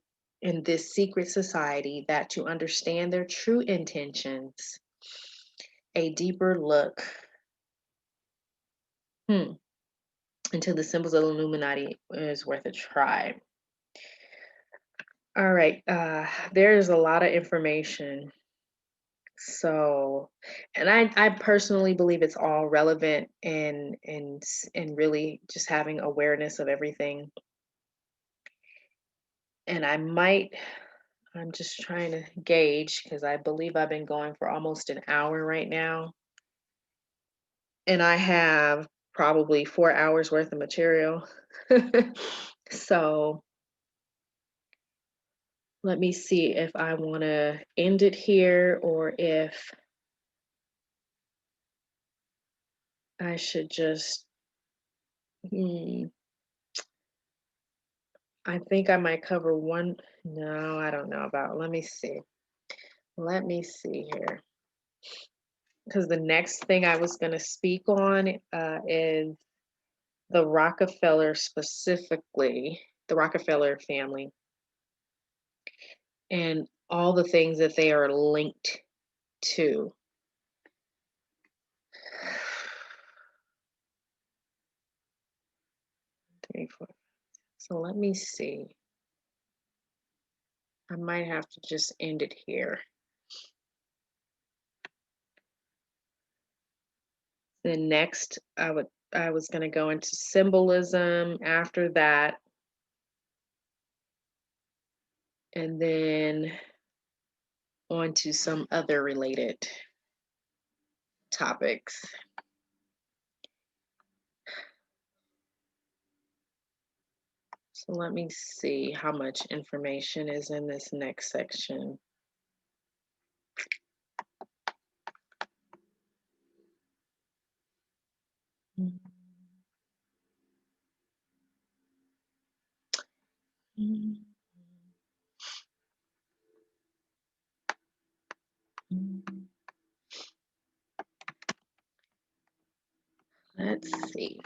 society that to understand their true intentions, a deeper look into the symbols of the Illuminati is worth a try. All right, there's a lot of information. So, and I personally believe it's all relevant and really just having awareness of everything. And I'm just trying to gauge because I believe I've been going for almost an hour right now. And I have probably 4 hours worth of material. So let me see if I want to end it here or if I should just, I think I might cover one. No, I don't know about, let me see. Let me see here. Because the next thing I was going to speak on is the Rockefeller, specifically, the Rockefeller family, and all the things that they are linked to. Three, four. So let me see. I might have to just end it here. Then next, I was going to go into symbolism after that, and then on to some other related topics. So let me see how much information is in this next section. Let's see.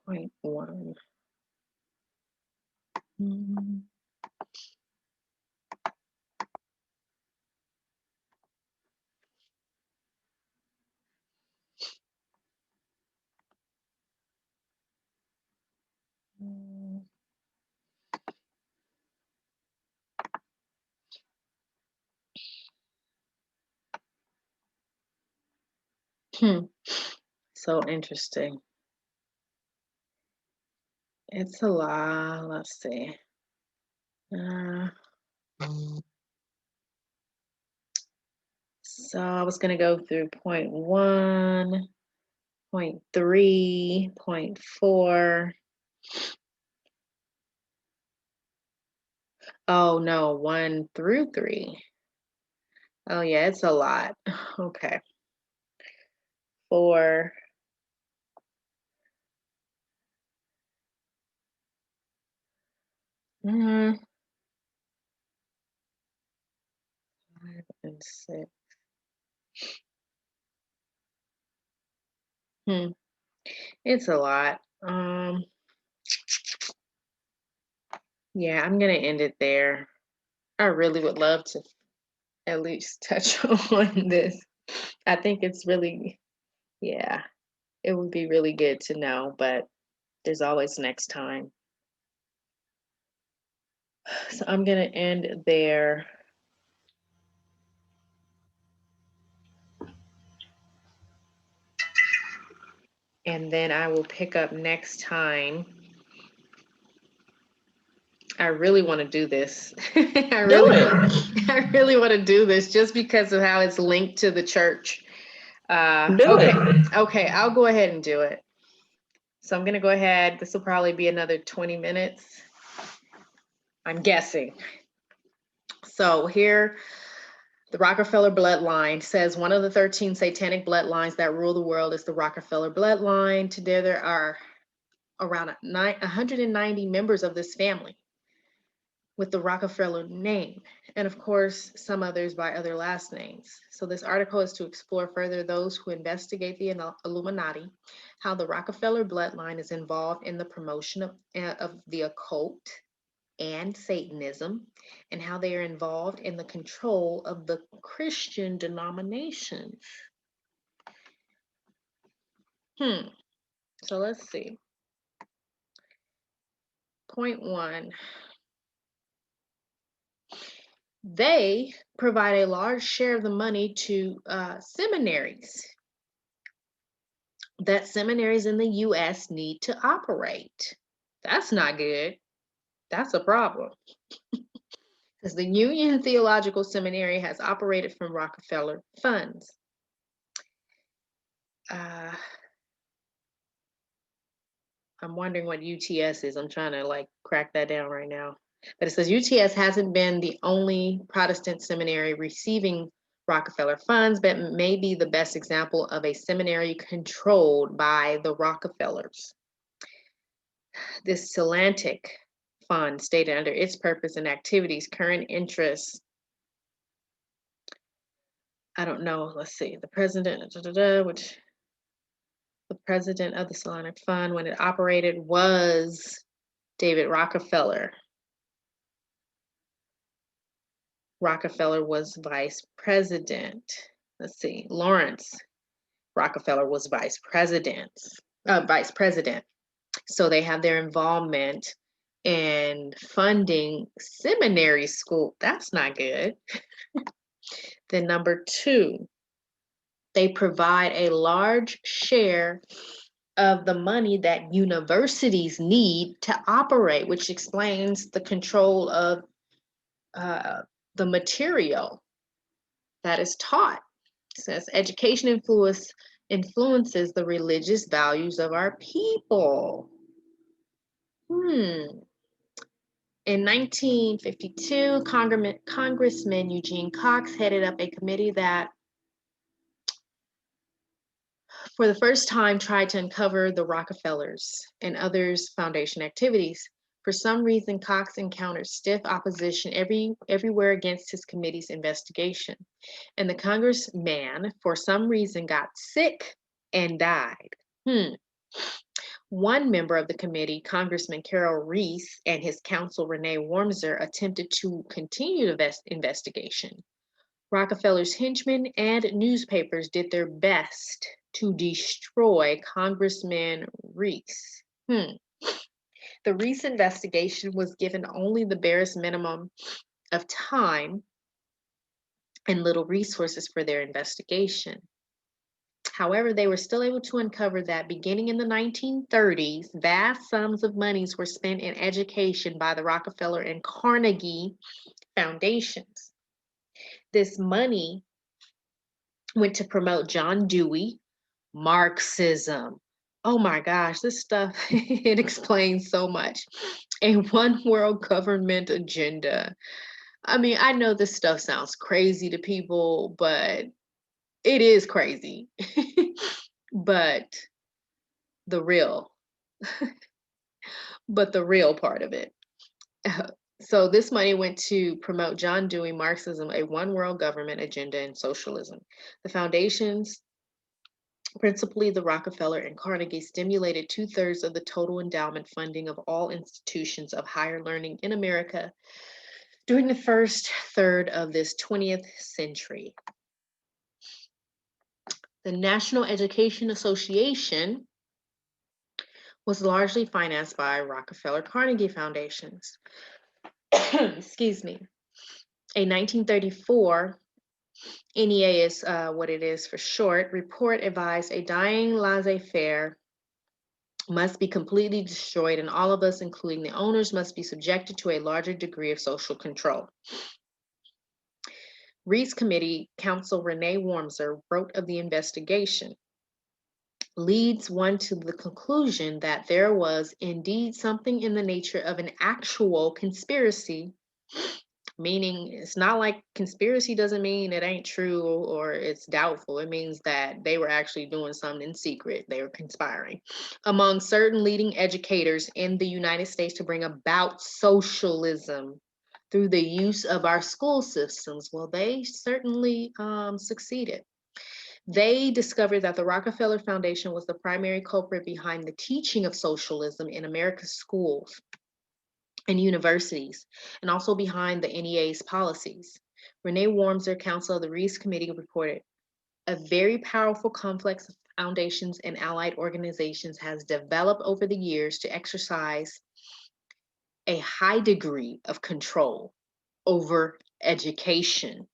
Point one. So interesting. It's a lot. Let's see. So I was going to go through point one, point three, point four. Oh no, 1 through 3. Oh yeah, it's a lot. Okay. 4. 5 and 6. Hmm. It's a lot. Yeah, I'm gonna end it there. I really would love to at least touch on this. I think it's really, yeah, it would be really good to know, but there's always next time. So I'm gonna end there. And then I will pick up next time. I really want to do this. Do it. I really want to do this just because of how it's linked to the church. Do Okay, it. okay, I'll go ahead and do it. So I'm gonna go ahead. This will probably be another 20 minutes. I'm guessing. So here, the Rockefeller bloodline says one of the 13 satanic bloodlines that rule the world is the Rockefeller bloodline. Today there are around 190 members of this family with the Rockefeller name, and of course, some others by other last names. So this article is to explore further those who investigate the Illuminati, how the Rockefeller bloodline is involved in the promotion of the occult and Satanism, and how they are involved in the control of the Christian denominations. So let's see. Point one. They provide a large share of the money to seminaries that seminaries in the US need to operate. That's not good. That's a problem. Because the Union Theological Seminary has operated from Rockefeller funds. I'm wondering what UTS is. I'm trying to like crack that down right now. But it says UTS hasn't been the only Protestant seminary receiving Rockefeller funds, but may be the best example of a seminary controlled by the Rockefellers. This Atlantic Fund stated under its purpose and activities, current interests. I don't know. Let's see. The president, which the president of the Atlantic Fund when it operated was David Rockefeller. Rockefeller was vice president. Let's see. Lawrence Rockefeller was vice president. Vice president. So they have their involvement in funding seminary school. That's not good. Then number two, they provide a large share of the money that universities need to operate, which explains the control of the material that is taught. It says education influences the religious values of our people. In 1952, Congressman Eugene Cox headed up a committee that, for the first time, tried to uncover the Rockefellers and others' foundation activities. For some reason, Cox encountered stiff opposition everywhere against his committee's investigation, and the congressman, for some reason, got sick and died. One member of the committee, Congressman Carol Reese, and his counsel Renee Wormser attempted to continue the investigation. Rockefeller's henchmen and newspapers did their best to destroy Congressman Reese. The Reese investigation was given only the barest minimum of time and little resources for their investigation. However, they were still able to uncover that beginning in the 1930s, vast sums of monies were spent in education by the Rockefeller and Carnegie foundations. This money went to promote John Dewey, Marxism. Oh my gosh, this stuff, it explains so much. A one world government agenda. I mean, I know this stuff sounds crazy to people, but it is crazy. But the real, the real part of it. So this money went to promote John Dewey, Marxism, a one world government agenda, and socialism. The foundations Principally, the Rockefeller and Carnegie stimulated 2/3 of the total endowment funding of all institutions of higher learning in America during the first third of this 20th century. The National Education Association was largely financed by Rockefeller Carnegie foundations. Excuse me. A 1934 NEA is what it is for short, report advised a dying laissez-faire must be completely destroyed, and all of us, including the owners, must be subjected to a larger degree of social control. Reed's committee counsel Renee Wormser wrote of the investigation, leads one to the conclusion that there was indeed something in the nature of an actual conspiracy, meaning it's not like conspiracy doesn't mean it ain't true or it's doubtful. It means that they were actually doing something in secret. They were conspiring among certain leading educators in the United States to bring about socialism through the use of our school systems. Well, they certainly succeeded. They discovered that the Rockefeller Foundation was the primary culprit behind the teaching of socialism in America's schools and universities, and also behind the NEA's policies. Renee Wormser, counsel of the Reese Committee, reported, a very powerful complex of foundations and allied organizations has developed over the years to exercise a high degree of control over education.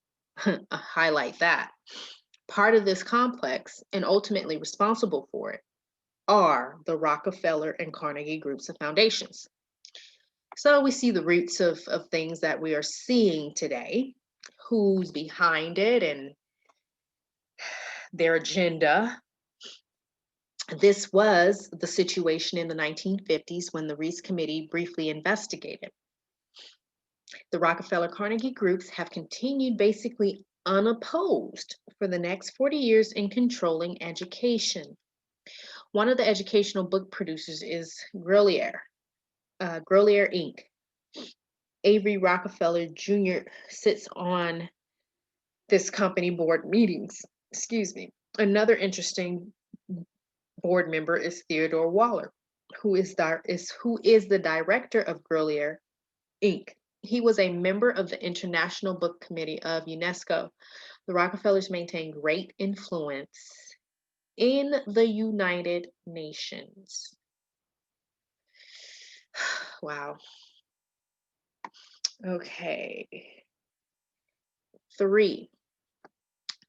Highlight that. Part of this complex, and ultimately responsible for it, are the Rockefeller and Carnegie groups of foundations. So we see the roots of things that we are seeing today, who's behind it and their agenda. This was the situation in the 1950s when the Reese Committee briefly investigated. The Rockefeller Carnegie groups have continued basically unopposed for the next 40 years in controlling education. One of the educational book producers is Grolier Inc. Avery Rockefeller Jr. sits on this company board meetings. Excuse me. Another interesting board member is Theodore Waller, who is the director of Grolier Inc. He was a member of the International Book Committee of UNESCO. The Rockefellers maintain great influence in the United Nations. Wow. Okay. 3,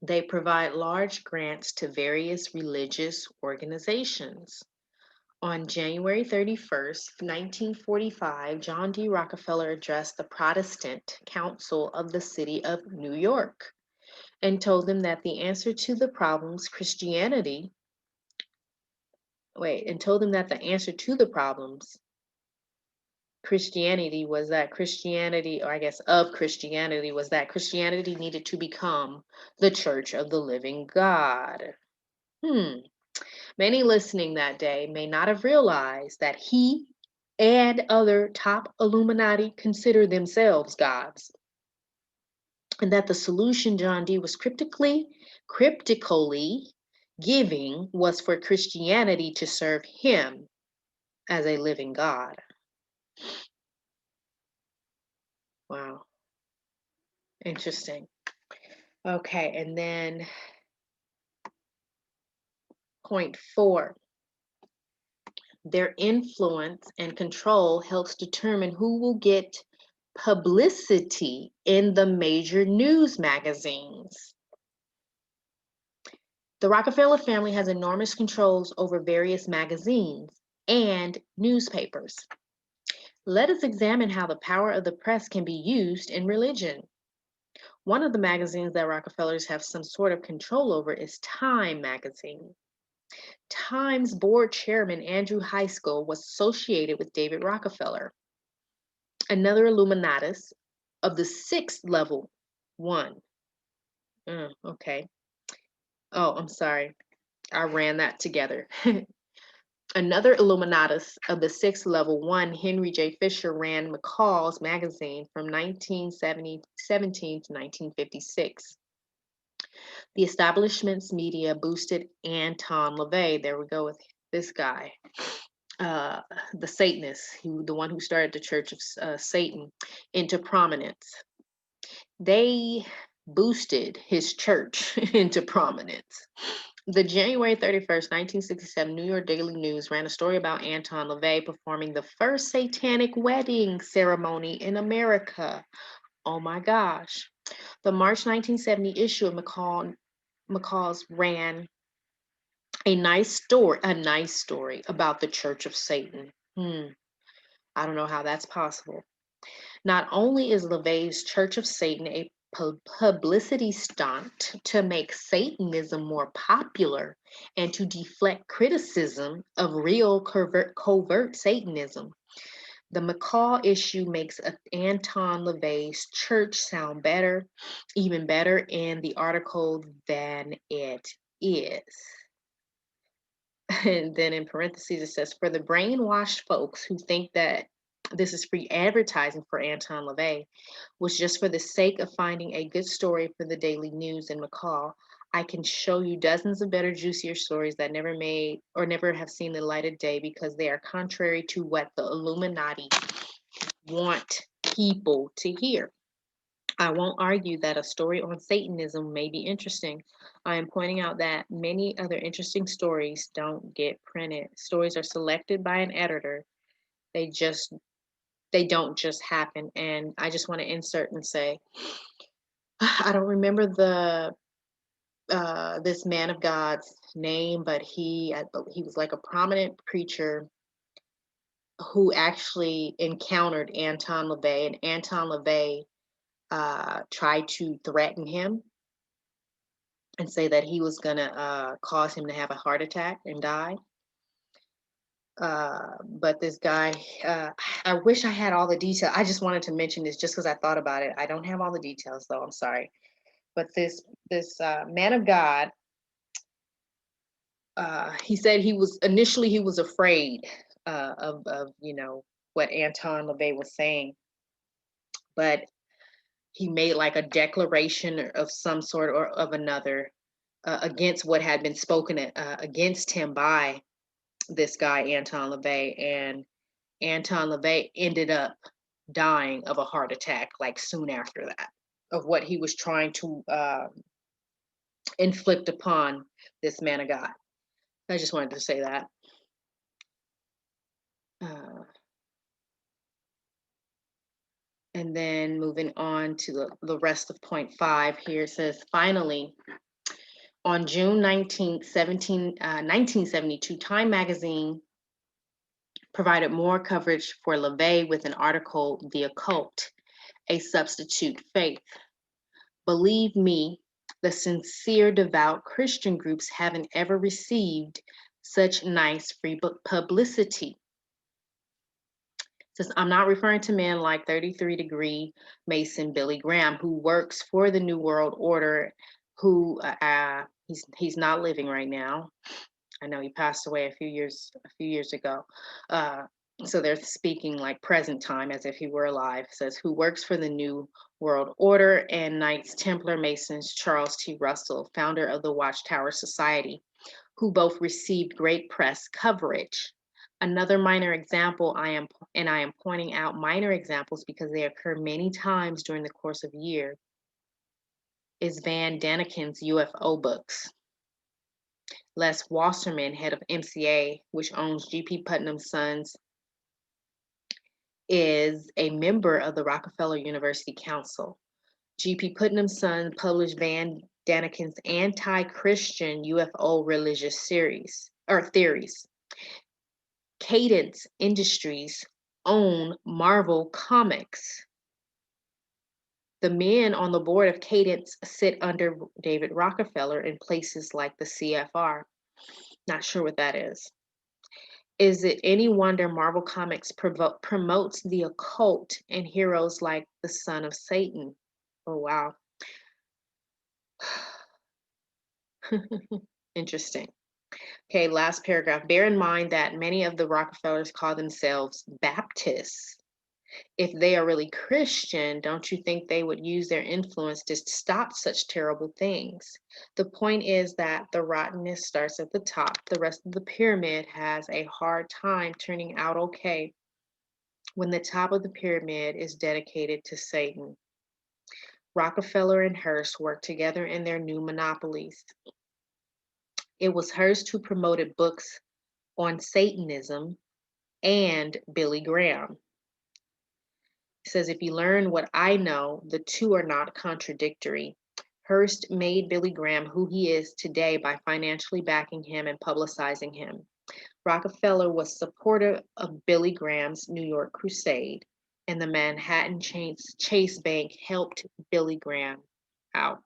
they provide large grants to various religious organizations. On January 31st, 1945, John D. Rockefeller addressed the Protestant Council of the City of New York and told them that the answer to the problems Christianity was that Christianity, or I guess of Christianity, was that Christianity needed to become the church of the living God. Many listening that day may not have realized that he and other top Illuminati consider themselves gods, and that the solution John D. was cryptically giving was for Christianity to serve him as a living God. Wow. Interesting. Okay, and then point 4. Their influence and control helps determine who will get publicity in the major news magazines. The Rockefeller family has enormous controls over various magazines and newspapers. Let us examine how the power of the press can be used in religion. One of the magazines that Rockefellers have some sort of control over is Time magazine. Time's board chairman, Andrew Heiskell, was associated with David Rockefeller, another Illuminatus of the 6th level 1. Okay. Oh, I'm sorry. I ran that together. Another Illuminatus of the 6th level 1, Henry J. Fisher, ran McCall's magazine from 1917 to 1956. The establishment's media boosted Anton LaVey. There we go with this guy, the Satanist, the one who started the Church of Satan, into prominence. They boosted his church into prominence. The January 31st, 1967 New York Daily News ran a story about Anton LaVey performing the first satanic wedding ceremony in America. Oh my gosh. The March 1970 issue of McCall's ran a nice story about the Church of Satan. I don't know how that's possible. Not only is LaVey's Church of Satan a publicity stunt to make Satanism more popular and to deflect criticism of real covert Satanism, the McCall issue makes Anton LaVey's church sound better, even better in the article than it is. And then in parentheses, it says, for the brainwashed folks who think that this is free advertising for Anton LaVey, was just for the sake of finding a good story for the Daily News and McCall, I can show you dozens of better, juicier stories that never made or never have seen the light of day because they are contrary to what the Illuminati want people to hear. I won't argue that a story on Satanism may be interesting. I am pointing out that many other interesting stories don't get printed. Stories are selected by an editor. They don't just happen. And I just want to insert and say, I don't remember the this man of God's name, but he was like a prominent preacher who actually encountered Anton LaVey, and Anton LaVey tried to threaten him and say that he was going to cause him to have a heart attack and die. But this guy, I wish I had all the details. I just wanted to mention this just because I thought about it. I don't have all the details though. I'm sorry. But this man of God, he said he was afraid of what Anton LaVey was saying, but he made like a declaration of some sort or of another against what had been spoken against him by this guy Anton LaVey, and Anton LaVey ended up dying of a heart attack like soon after that, of what he was trying to inflict upon this man of God. I just wanted to say that. And then moving on to the rest of point 5 here, it says, finally, on June 19th, 1972, Time magazine provided more coverage for LaVey with an article, The Occult, a Substitute Faith. Believe me, the sincere, devout Christian groups haven't ever received such nice free publicity. Says, I'm not referring to men like 33-degree Mason Billy Graham, who works for the New World Order, who he's not living right now. I know he passed away a few years ago. So they're speaking like present time as if he were alive. It says, who works for the New World Order, and Knights Templar Masons Charles T. Russell, founder of the Watchtower Society, who both received great press coverage. Another minor example, I am pointing out minor examples because they occur many times during the course of a year, is Van Daniken's UFO books. Les Wasserman, head of MCA, which owns G.P. Putnam's Sons, is a member of the Rockefeller University Council. G.P. Putnam's Sons published Van Daniken's anti-Christian UFO religious theories. Cadence Industries own Marvel Comics. The men on the board of Cadence sit under David Rockefeller in places like the CFR. Not sure what that is. Is it any wonder Marvel Comics promotes the occult and heroes like the son of Satan? Oh, wow. Interesting. Okay, last paragraph. Bear in mind that many of the Rockefellers call themselves Baptists. If they are really Christian, don't you think they would use their influence to stop such terrible things? The point is that the rottenness starts at the top. The rest of the pyramid has a hard time turning out okay when the top of the pyramid is dedicated to Satan. Rockefeller and Hearst worked together in their new monopolies. It was Hearst who promoted books on Satanism and Billy Graham. It says, if you learn what I know, the two are not contradictory. Hearst made Billy Graham who he is today by financially backing him and publicizing him. Rockefeller was supportive of Billy Graham's New York crusade, and the Manhattan Chase Bank helped Billy Graham out.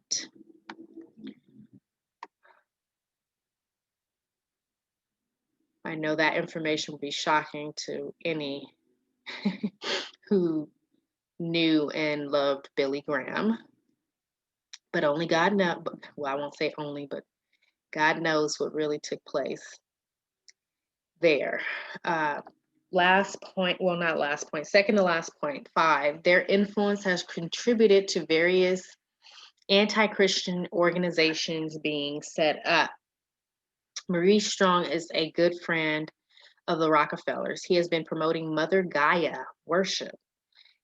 I know that information would be shocking to any who knew and loved Billy Graham, but only God knows. Well, I won't say only, but God knows what really took place there. Last point, well, not last point, second to last point, 5. Their influence has contributed to various anti-Christian organizations being set up. Maurice Strong is a good friend of the Rockefellers. He has been promoting Mother Gaia worship.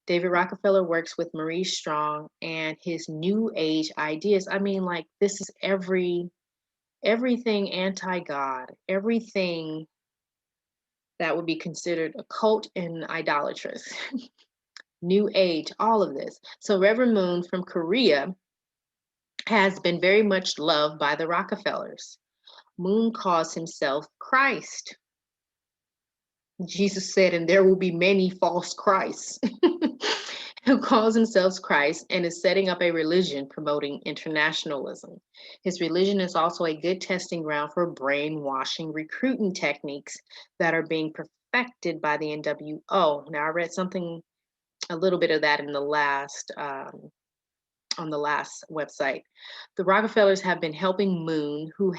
David Rockefeller works with Maurice Strong and his new age ideas. I mean, like, this is everything anti-God, everything that would be considered occult and idolatrous. New age, all of this. So Reverend Moon from Korea has been very much loved by the Rockefellers. Moon calls himself Christ. Jesus said, and there will be many false Christs, who calls themselves Christ and is setting up a religion promoting internationalism. His religion is also a good testing ground for brainwashing recruiting techniques that are being perfected by the NWO. Now, I read something, a little bit of that in the last, on the last website. The Rockefellers have been helping Moon, who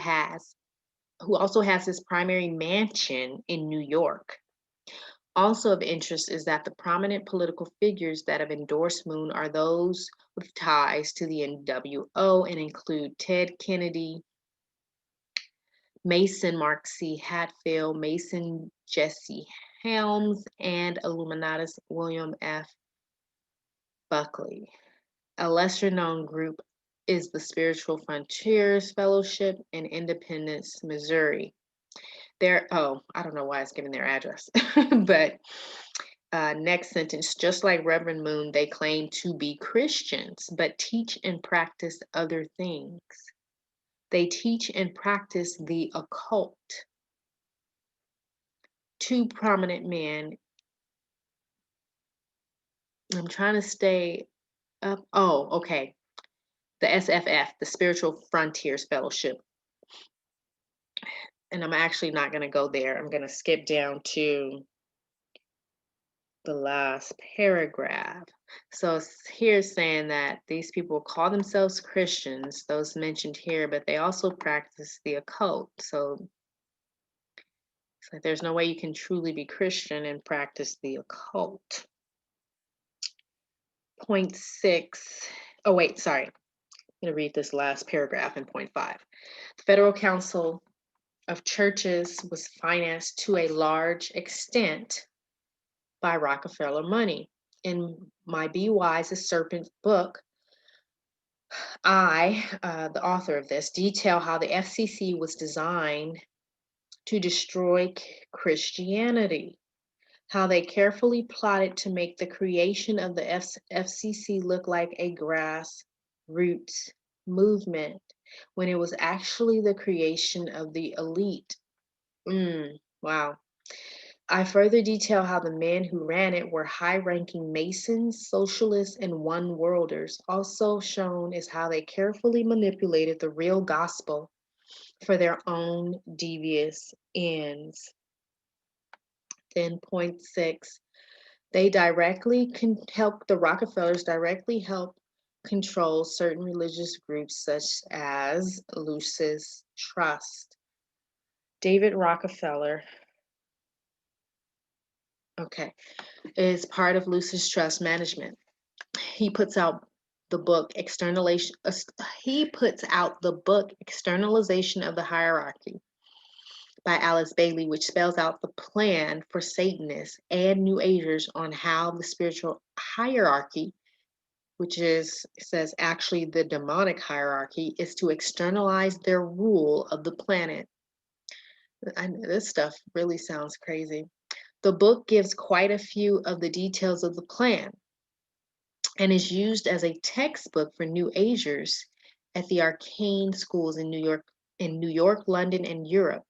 also has his primary mansion in New York. Also of interest is that the prominent political figures that have endorsed Moon are those with ties to the NWO and include Ted Kennedy, Mason Mark C. Hatfield, Mason Jesse Helms, and Illuminatus William F. Buckley. A lesser known group is the Spiritual Frontiers Fellowship in Independence, Missouri. I don't know why it's giving their address, but next sentence, just like Reverend Moon, they claim to be Christians, but teach and practice other things. They teach and practice the occult. 2 prominent men. I'm trying to stay up. Oh, okay. The SFF, the Spiritual Frontiers Fellowship. And I'm actually not going to go there. I'm going to skip down to the last paragraph. So here's saying that these people call themselves Christians, those mentioned here, but they also practice the occult. So it's like there's no way you can truly be Christian and practice the occult. Point 6. Oh, wait, sorry. I'm going to read this last paragraph in point 5. The Federal Council of Churches was financed to a large extent by Rockefeller money. In my Be Wise, a Serpent book, the author of this, detail how the FCC was designed to destroy Christianity, how they carefully plotted to make the creation of the FCC look like a grassroots movement when it was actually the creation of the elite. Wow. I further detail how the men who ran it were high-ranking Masons, socialists, and one-worlders. Also shown is how they carefully manipulated the real gospel for their own devious ends. Then point 6, they directly help, the Rockefellers directly help control certain religious groups such as Lucis Trust. David Rockefeller, Okay. Is part of Lucis Trust Management. He puts out the book Externalization of the Hierarchy by Alice Bailey, which spells out the plan for Satanists and New Agers on how the spiritual hierarchy, which is, it says actually the demonic hierarchy, is to externalize their rule of the planet. I know this stuff really sounds crazy. The book gives quite a few of the details of the plan and is used as a textbook for New Agers at the arcane schools in New York, London, and Europe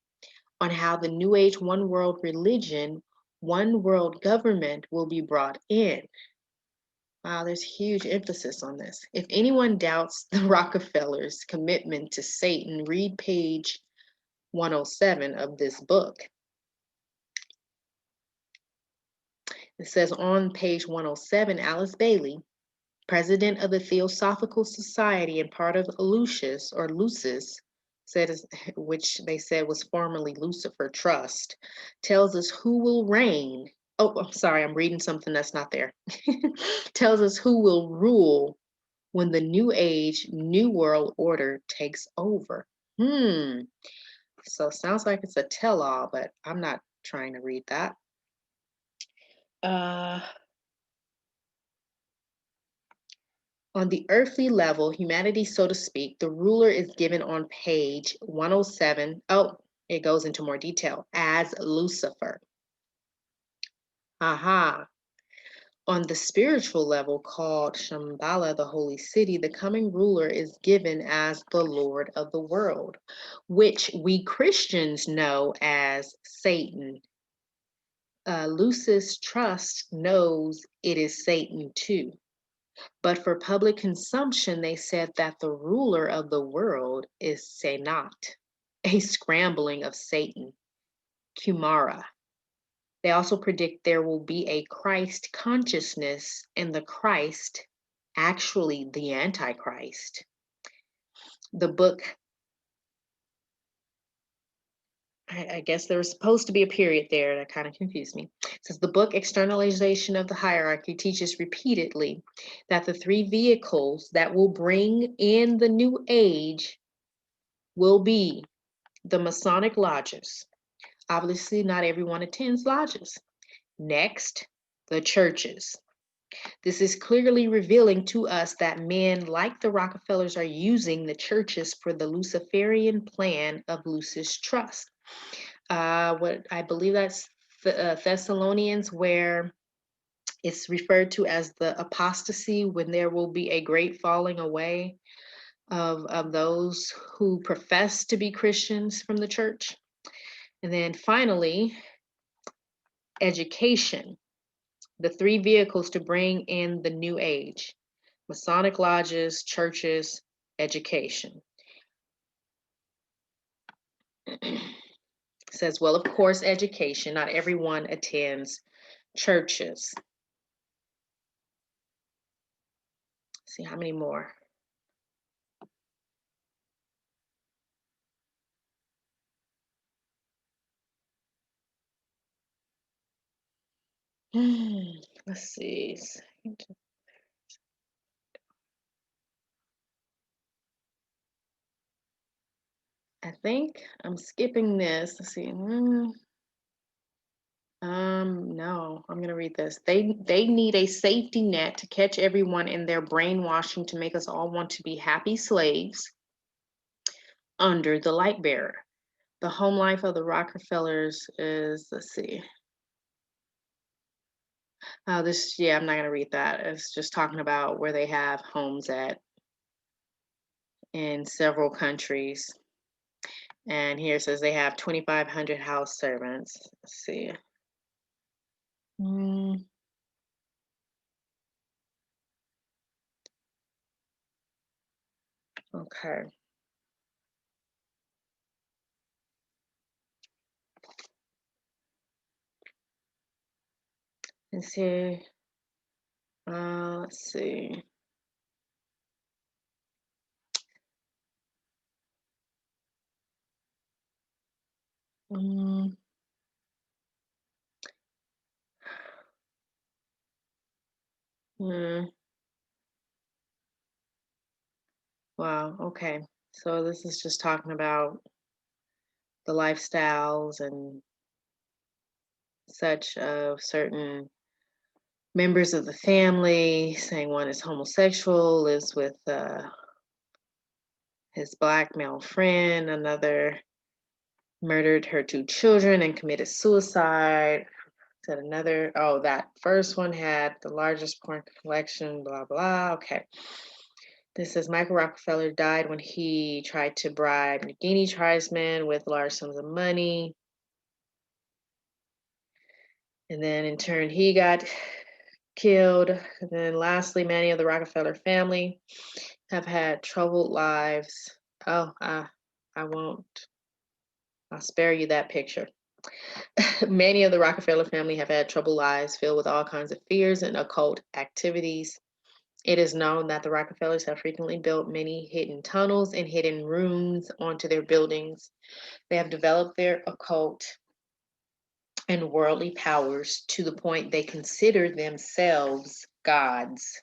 on how the New Age one world religion, one world government will be brought in. Wow, there's huge emphasis on this. If anyone doubts the Rockefellers' commitment to Satan, read page 107 of this book. It says on page 107, Alice Bailey, president of the Theosophical Society and part of Lucis, which they said was formerly Lucifer Trust, tells us who will reign. Oh, I'm sorry, I'm reading something that's not there. Tells us who will rule when the New Age, New World Order takes over. So sounds like it's a tell-all, but I'm not trying to read that. On the earthly level, humanity, so to speak, the ruler is given on page 107. Oh, it goes into more detail as Lucifer. Aha. On the spiritual level, called Shambhala, the holy city, the coming ruler is given as the Lord of the world, which we Christians know as Satan. Lucis Trust knows it is Satan too. But for public consumption, they said that the ruler of the world is Senat, a scrambling of Satan, Kumara. They also predict there will be a Christ consciousness and the Christ, actually the Antichrist. The book, I guess there was supposed to be a period there that kind of confused me. It says the book Externalization of the Hierarchy teaches repeatedly that the three vehicles that will bring in the new age will be the Masonic lodges. Obviously, not everyone attends lodges. Next, the churches. This is clearly revealing to us that men like the Rockefellers are using the churches for the Luciferian plan of Lucis Trust. What I believe that's Thessalonians, where it's referred to as the apostasy, when there will be a great falling away of those who profess to be Christians from the church. And then finally, education, the three vehicles to bring in the new age: Masonic lodges, churches, education. It says, well, of course, education. Not everyone attends churches. Let's see how many more. Let's see. I think I'm skipping this. Let's see. No, I'm gonna read this. They need a safety net to catch everyone in their brainwashing to make us all want to be happy slaves under the light bearer. The home life of the Rockefellers is, let's see. I'm not gonna read that. It's just talking about where they have homes at in several countries. And here it says they have 2,500 house servants. Let's see. Okay. Let's see. Let's see. Mm, wow. Okay. So this is just talking about the lifestyles and such of certain members of the family, saying one is homosexual, lives with his black male friend, another murdered her two children and committed suicide. Said another, oh, that first one had the largest porn collection, blah, blah. Okay. This says Michael Rockefeller died when he tried to bribe Nagini tribesmen with large sums of money. And then in turn, he got killed. And then lastly, many of the Rockefeller family have had troubled lives. Oh, I won't. I'll spare you that picture. Many of the Rockefeller family have had troubled lives filled with all kinds of fears and occult activities. It is known that the Rockefellers have frequently built many hidden tunnels and hidden rooms onto their buildings. They have developed their occult and worldly powers to the point they consider themselves gods.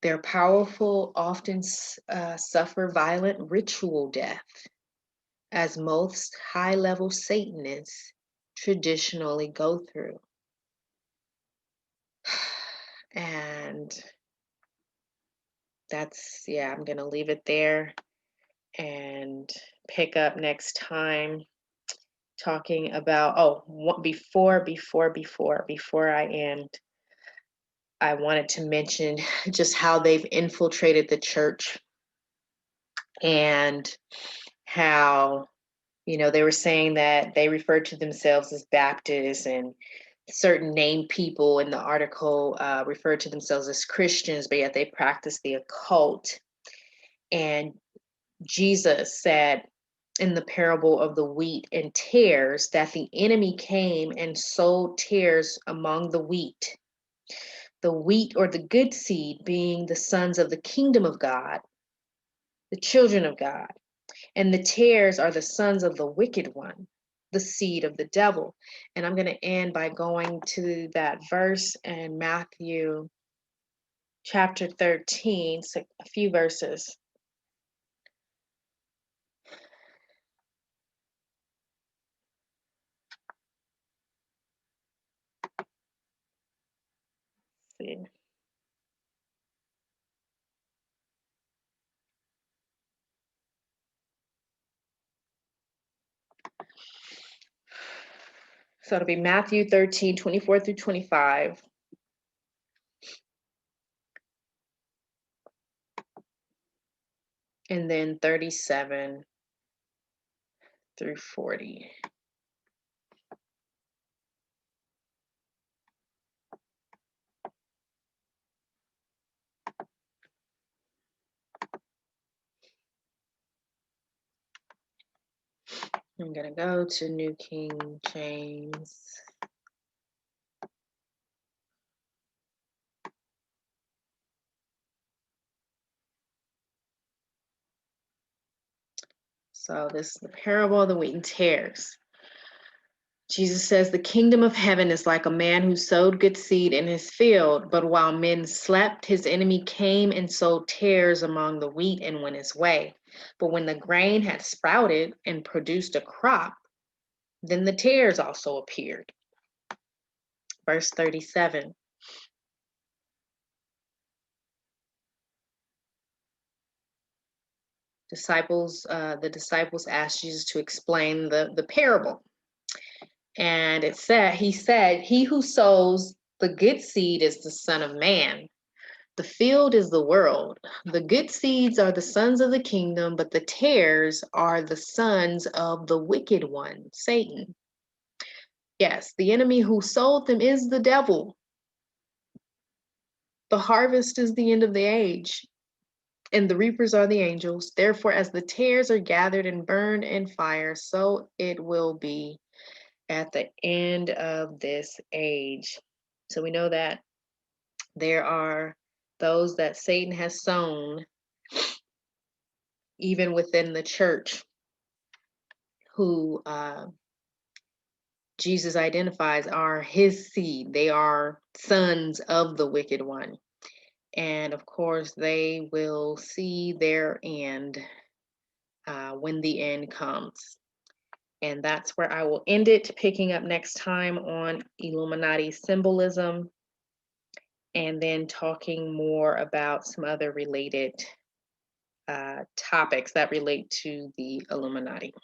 Their powerful often suffer violent ritual death, as most high level Satanists traditionally go through. And that's, yeah, I'm going to leave it there and pick up next time talking about, before I end, I wanted to mention just how they've infiltrated the church and how, they were saying that they referred to themselves as Baptists, and certain named people in the article referred to themselves as Christians, but yet they practice the occult. And Jesus said in the parable of the wheat and tares that the enemy came and sowed tares among the wheat or the good seed being the sons of the kingdom of God, the children of God, and the tares are the sons of the wicked one, the seed of the devil. And I'm going to end by going to that verse in Matthew chapter 13, so a few verses. Let's see. So it'll be Matthew 13, 24 through 25. And then 37 through 40. I'm going to go to New King James. So this is the parable of the wheat and tares. Jesus says, the kingdom of heaven is like a man who sowed good seed in his field, but while men slept, his enemy came and sowed tares among the wheat and went his way. But when the grain had sprouted and produced a crop, then the tares also appeared. Verse 37. The disciples asked Jesus to explain the parable. And he said, he who sows the good seed is the Son of Man. The field is the world. The good seeds are the sons of the kingdom, but the tares are the sons of the wicked one, Satan. Yes, the enemy who sowed them is the devil. The harvest is the end of the age, and the reapers are the angels. Therefore, as the tares are gathered and burned in fire, so it will be at the end of this age. So we know that there are those that Satan has sown, even within the church, who Jesus identifies are his seed. They are sons of the wicked one. And of course, they will see their end when the end comes. And that's where I will end it, picking up next time on Illuminati symbolism, and then talking more about some other related topics that relate to the Illuminati.